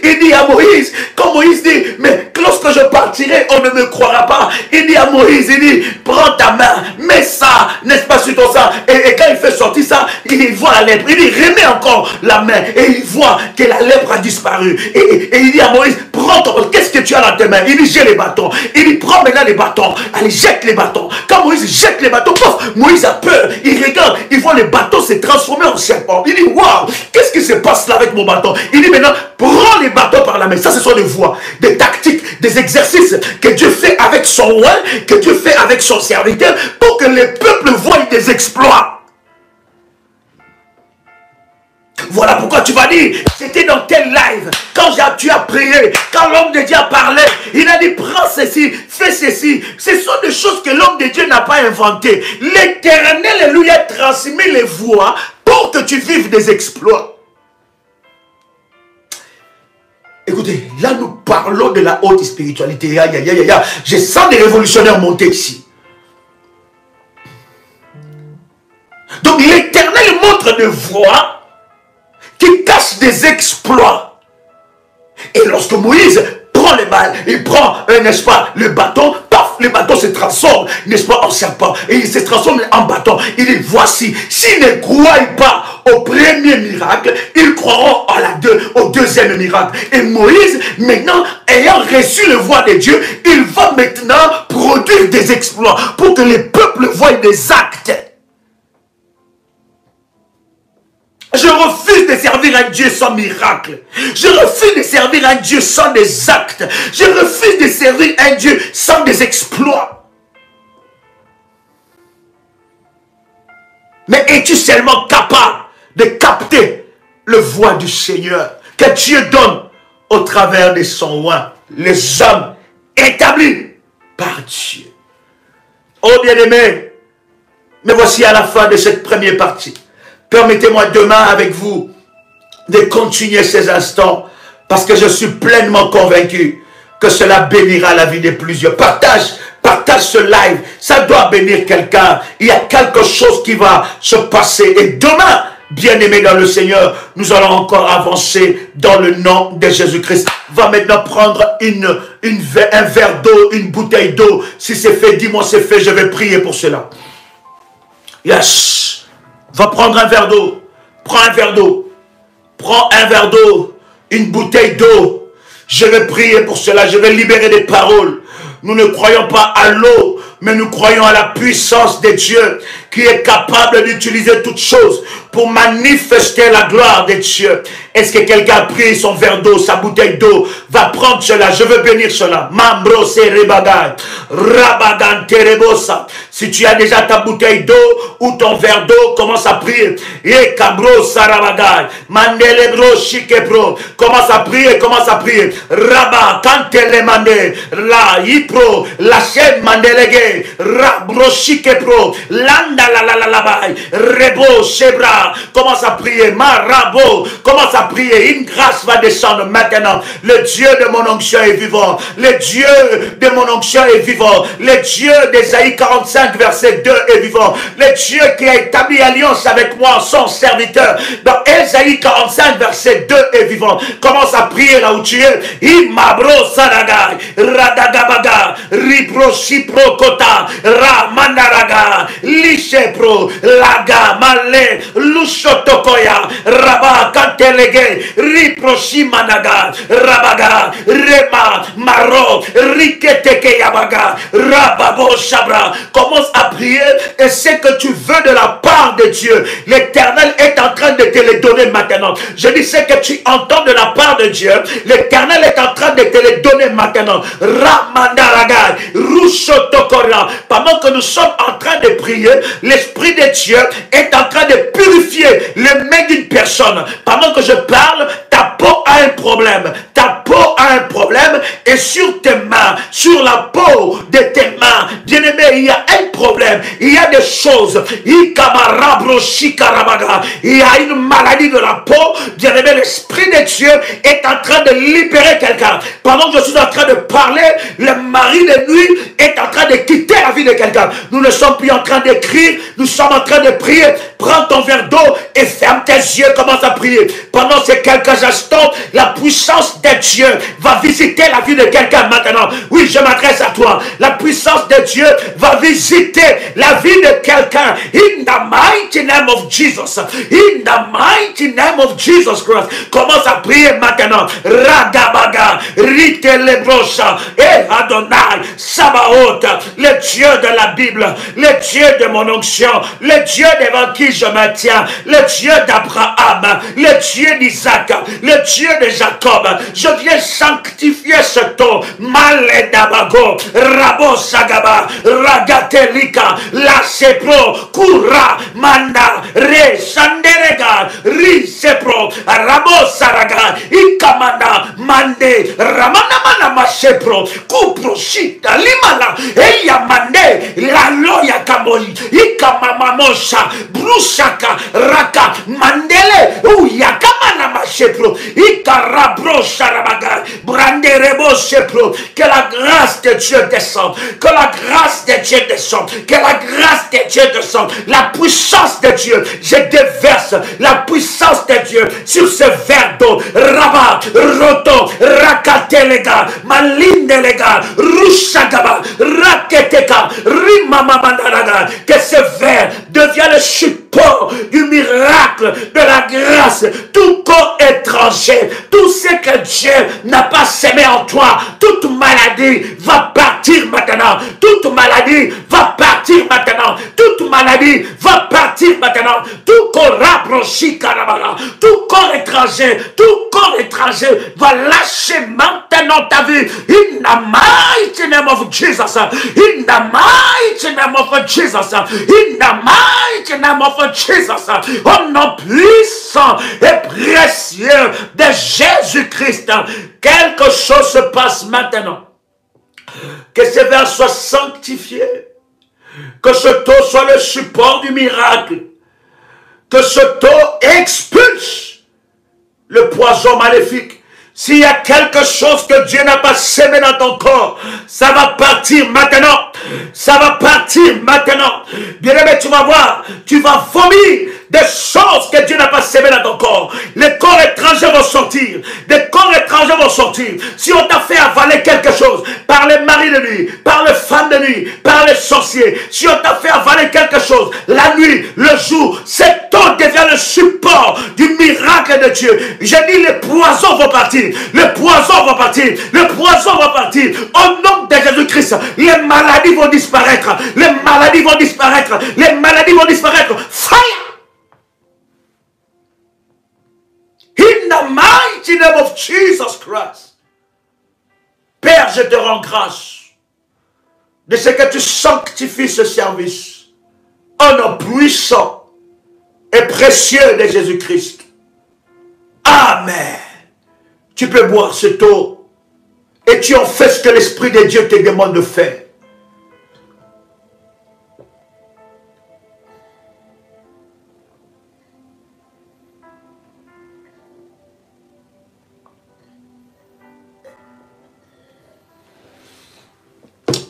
Il dit à Moïse, quand Moïse dit, mais lorsque je partirai, on ne me croira pas. Il dit à Moïse, il dit, prends ta main, mets ça, n'est-ce pas, sur ton sang. Et quand il fait sortir ça, il voit la lèpre. Il dit, remets encore la main. Et il voit que la lèpre a disparu. Et il dit à Moïse, prends ton, qu'est-ce que tu as dans tes mains? Il dit, j'ai les bâtons. Il dit, prends maintenant les bâtons. Allez, jette les bâtons. Quand Moïse jette les bâtons, Moïse a peur. Il regarde, il voit les bâtons se transformer en serpent. Il dit, waouh, qu'est-ce qui se passe là avec mon bâton? Il dit maintenant, prends les bâtons par la main. Ça, ce sont des voies, des tactiques, des exercices que Dieu fait avec son roi, que Dieu fait avec son serviteur, pour que les peuples voient des exploits. Voilà pourquoi tu vas dire, c'était dans tel live, quand tu as prié, quand l'homme de Dieu a parlé, il a dit, prends ceci, fais ceci. Ce sont des choses que l'homme de Dieu n'a pas inventées. L'Éternel lui a transmis les voies pour que tu vives des exploits. Écoutez, là nous parlons de la haute spiritualité. Je sens des révolutionnaires monter ici. Donc l'Éternel montre des voies qui cachent des exploits. Et lorsque Moïse prend les balles, il prend, n'est-ce pas, le bâton, paf, le bâton se transforme, n'est-ce pas, en serpent. Et il se transforme en bâton. Il dit, voici, s'ils ne croient pas au premier miracle, ils croiront au deuxième miracle. Et Moïse, maintenant, ayant reçu le voix de Dieu, il va maintenant produire des exploits pour que les peuples voient des actes. Je refuse de servir un Dieu sans miracle. Je refuse de servir un Dieu sans des actes. Je refuse de servir un Dieu sans des exploits. Mais es-tu seulement capable de capter le voix du Seigneur que Dieu donne au travers de son roi, les hommes établis par Dieu? Oh bien-aimés, mais voici à la fin de cette première partie. Permettez-moi demain avec vous de continuer ces instants parce que je suis pleinement convaincu que cela bénira la vie de plusieurs. Partage ce live, ça doit bénir quelqu'un. Il y a quelque chose qui va se passer. Et demain, bien-aimés dans le Seigneur, nous allons encore avancer dans le nom de Jésus-Christ. Va maintenant prendre un verre d'eau, une bouteille d'eau. Si c'est fait, dis-moi c'est fait, je vais prier pour cela. Yes. Va prendre un verre d'eau. Prends un verre d'eau. Prends un verre d'eau. Une bouteille d'eau. Je vais prier pour cela. Je vais libérer des paroles. Nous ne croyons pas à l'eau, mais nous croyons à la puissance de Dieu qui est capable d'utiliser toutes choses pour manifester la gloire de Dieu. Est-ce que quelqu'un a pris son verre d'eau, sa bouteille d'eau? Va prendre cela, je veux bénir cela. Mambro se rebagai, rabagan terebosa. Si tu as déjà ta bouteille d'eau ou ton verre d'eau, commence à prier. Et kabro sarabagai, mandelebro shikebro. Commence à prier, commence à prier. Rabba, kantele mande, la yipro, la chaîne mandelege, rabro shikebro, landa la rebo shebra. Commence à prier, marabo, commence à prier. Une grâce va descendre maintenant. Le Dieu de mon onction est vivant. Le Dieu de mon onction est vivant. Le Dieu d'Ésaïe 45 verset 2 est vivant. Le Dieu qui a établi alliance avec moi, son serviteur. Dans Ésaïe 45 verset 2 est vivant. Commence à prier là où tu es. Imabro saragai, radagabaga, ripro shipro kota, ramandaraga, lishepro, laga, male, lushotokoya, raba, kantelege, riproshimanaga, rabaga, rema, maro, riketeke yabaga, rababo shabra. Commence à prier et ce que tu veux de la part de Dieu, l'Éternel est en train de te le donner maintenant. Je dis ce que tu entends de la part de Dieu, l'Éternel est en train de te le donner maintenant. Ramandaraga, rushotokora. Pendant que nous sommes en train de prier, l'Esprit de Dieu est en train de purifier les mains d'une personne. Pendant que je parle, ta peau a un problème. Ta peau a un problème et sur tes mains, sur la peau de tes mains, bien-aimé, il y a un problème. Il y a des choses. Il y a une maladie de la peau. Bien-aimé, l'Esprit de Dieu est en train de libérer quelqu'un. Pendant que je suis en train de parler, le mari de nuit est en train de quitter la vie de quelqu'un. Nous ne sommes plus en train d'écrire, nous sommes en train de prier. Prends ton verre d'eau et ferme tes yeux, commence à prier. Pendant ces quelques instants, la puissance de Dieu va visiter la vie de quelqu'un maintenant. Oui, je m'adresse à toi. La puissance de Dieu va visiter la vie de quelqu'un. In the mighty name of Jesus. In the mighty name of Jesus Christ. Commence à prier maintenant. Ragabaga, Ritelebrocha, et Adonai, Sabaoth, le Dieu de la Bible, le Dieu de mon onction, le Dieu devant qui je me tiens, le Dieu d'Abraham, le Dieu d'Isaac, le Dieu de Jacob. Je viens sanctifier ce ton. Maledabago, Rabo Sagaba, Ragatelika, La Sepro, Kura, Manda, Re, Sanderega, Ri Sepro, Rabo Saraga, Ikamana, Mande, Ramana Mana Sepro, Kupro, Shita, Limala, Eya Mande, La Loya Kamoi, Ikamamamosha, Brusaka, Raka, Mandele, Uyakamana Masepro, Ikarabro Sharabaga, Branderebo Sepro, que la grâce de Dieu descende, que la grâce de Dieu descende. Que la grâce de Dieu descende. La puissance de Dieu. Je déverse la puissance de Dieu sur ce verre d'eau. Rabat, Roto, Rakate les gars, Malinde les gars, Rushagaba, Raketeka, Rimamamandaraga. Que ce verre devienne le support du miracle, de la grâce. Tout corps étranger, tout ce que Dieu n'a pas semé en toi, toute maladie va partir maintenant. Toute maladie va partir maintenant. Toute maladie va partir maintenant. Tout corps rapproché, tout corps étranger va lâcher maintenant ta vie. In the mighty name of Jesus. In the mighty name of Jesus. In the mighty name of Jesus. Au nom puissant et précieux de Jésus-Christ. Quelque chose se passe maintenant. Que ce verre soit sanctifié. Que ce taux soit le support du miracle. Que ce taux expulse le poison maléfique. S'il y a quelque chose que Dieu n'a pas semé dans ton corps, ça va partir maintenant. Ça va partir maintenant. Bien-aimé, tu vas voir, tu vas vomir des choses que Dieu n'a pas semées dans ton corps. Les corps étrangers vont sortir. Des corps étrangers vont sortir. Si on t'a fait avaler quelque chose, par les maris de nuit, par les femmes de nuit, par les sorciers, si on t'a fait avaler quelque chose, la nuit, le jour, cet eau devient le support du miracle de Dieu. J'ai dit, les poisons vont partir. Le poison va partir. Le poison va partir. Au nom de Jésus-Christ, les maladies vont disparaître. Les maladies vont disparaître. Les maladies vont disparaître. Fire! In the mighty name of Jesus Christ. Père, je te rends grâce de ce que tu sanctifies ce service. Au nom puissant et précieux de Jésus-Christ. Amen. Tu peux boire cette eau et tu en fais ce que l'Esprit de Dieu te demande de faire.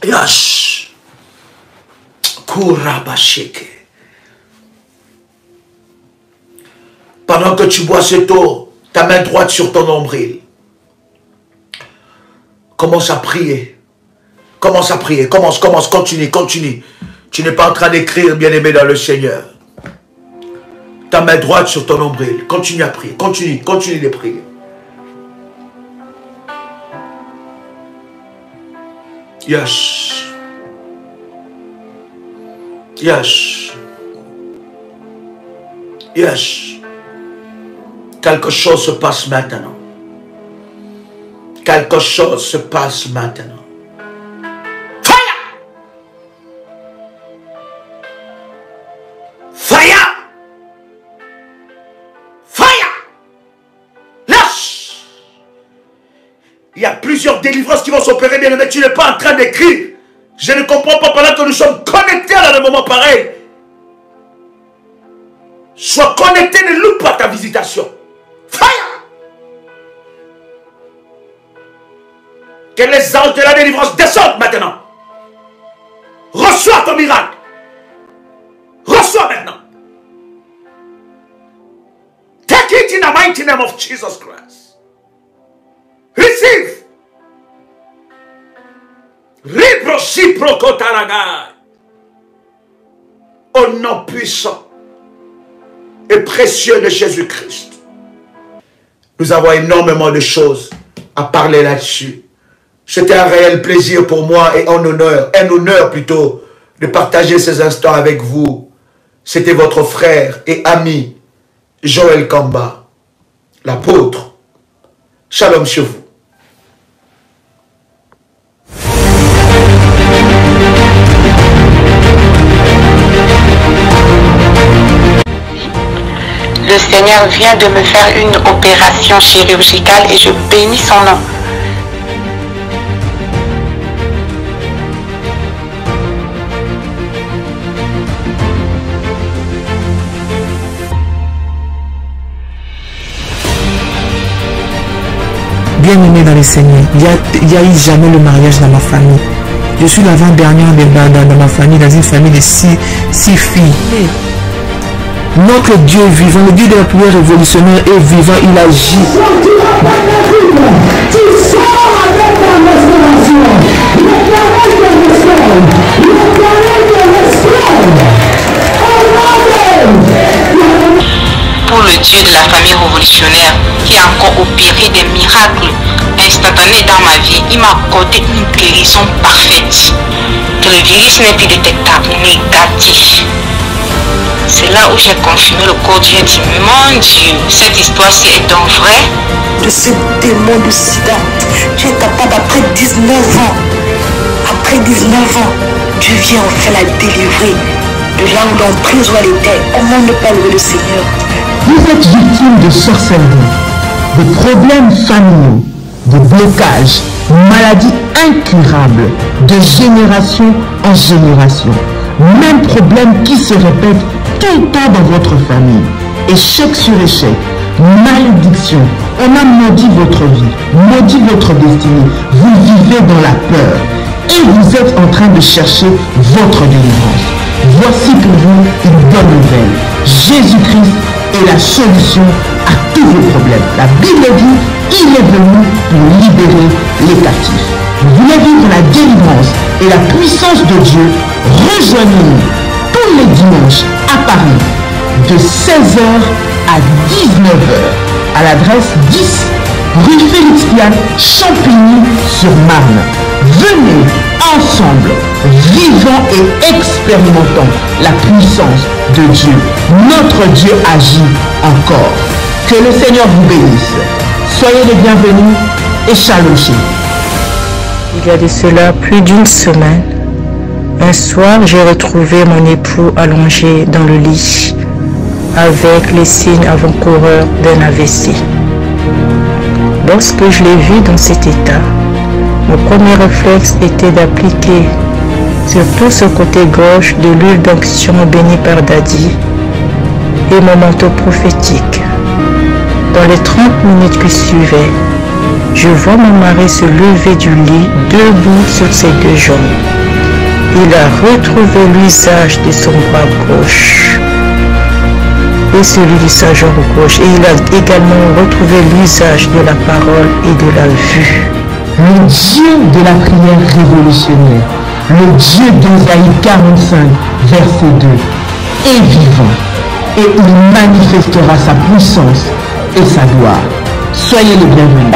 Yash. Kurabasheke. Pendant que tu bois cette eau, ta main droite sur ton nombril. Commence à prier. Commence à prier. Commence, continue. Tu n'es pas en train d'écrire, bien-aimé dans le Seigneur. Ta main droite sur ton nombril. Continue à prier. Continue de prier. Yes. Yes. Yes. Quelque chose se passe maintenant. Quelque chose se passe maintenant. Fire! Fire! Fire! Lâche! Il y a plusieurs délivrances qui vont s'opérer, bien aimé. Tu n'es pas en train d'écrire. Je ne comprends pas pendant que nous sommes connectés dans un moment pareil. Sois connecté, ne loupe pas ta visitation. Fire! Que les anges de la délivrance descendent maintenant. Reçois ton miracle. Reçois maintenant. Take it in the mighty name of Jesus Christ. Receive. Au nom puissant et précieux de Jésus-Christ. Nous avons énormément de choses à parler là-dessus. C'était un réel plaisir pour moi et un honneur plutôt, de partager ces instants avec vous. C'était votre frère et ami, Joël Kamba, l'apôtre. Shalom sur vous. Le Seigneur vient de me faire une opération chirurgicale et je bénis son nom. Bien-aimé dans le Seigneur, il n'y a eu jamais le mariage dans ma famille. Je suis l'avant-dernière dans ma famille, dans une famille de six filles. Notre Dieu est vivant, le Dieu de la prière révolutionnaire est vivant, il agit. Pour le Dieu de la famille révolutionnaire qui a encore opéré des miracles instantanés dans ma vie, il m'a accordé une guérison parfaite. Que le virus n'est plus détectable, négatif. C'est là où j'ai confirmé le corps Dieu dit, mon Dieu, cette histoire-ci est donc vraie. De ce démon de sida, tu es capable après 19 ans. Après 19 ans, Dieu vient enfin la délivrer de là où l'emprise où elle était. Comment ne pas louer le Seigneur? Vous êtes victime de sorcellerie, de problèmes familiaux, de blocages, maladies incurables, de génération en génération. Même problème qui se répète tout le temps dans votre famille. Échec sur échec, malédiction. On a maudit votre vie, maudit votre destinée. Vous vivez dans la peur et vous êtes en train de chercher votre délivrance. Voici pour vous une bonne nouvelle. Jésus-Christ est la solution à tous vos problèmes. La Bible dit, il est venu pour libérer les captifs. Vous voulez vivre la délivrance et la puissance de Dieu? Rejoignez-nous tous les dimanches à Paris de 16h à 19h à l'adresse 10 rue Félix Pian, Champigny-sur-Marne. Venez ensemble, vivons et expérimentons la puissance de Dieu. Notre Dieu agit encore. Que le Seigneur vous bénisse. Soyez les bienvenus et shalom. Il y a de cela plus d'une semaine, un soir, j'ai retrouvé mon époux allongé dans le lit avec les signes avant-coureurs d'un AVC. Lorsque je l'ai vu dans cet état, mon premier réflexe était d'appliquer sur tout ce côté gauche de l'huile d'onction bénie par Daddy et mon manteau prophétique. Dans les 30 minutes qui suivaient, je vois mon mari se lever du lit debout sur ses deux jambes. Il a retrouvé l'usage de son bras gauche et celui de sa jambe gauche. Et il a également retrouvé l'usage de la parole et de la vue. Le Dieu de la prière révolutionnaire, le Dieu d'Ésaïe 45, verset 2, est vivant et il manifestera sa puissance et sa gloire. Soyez les bienvenus.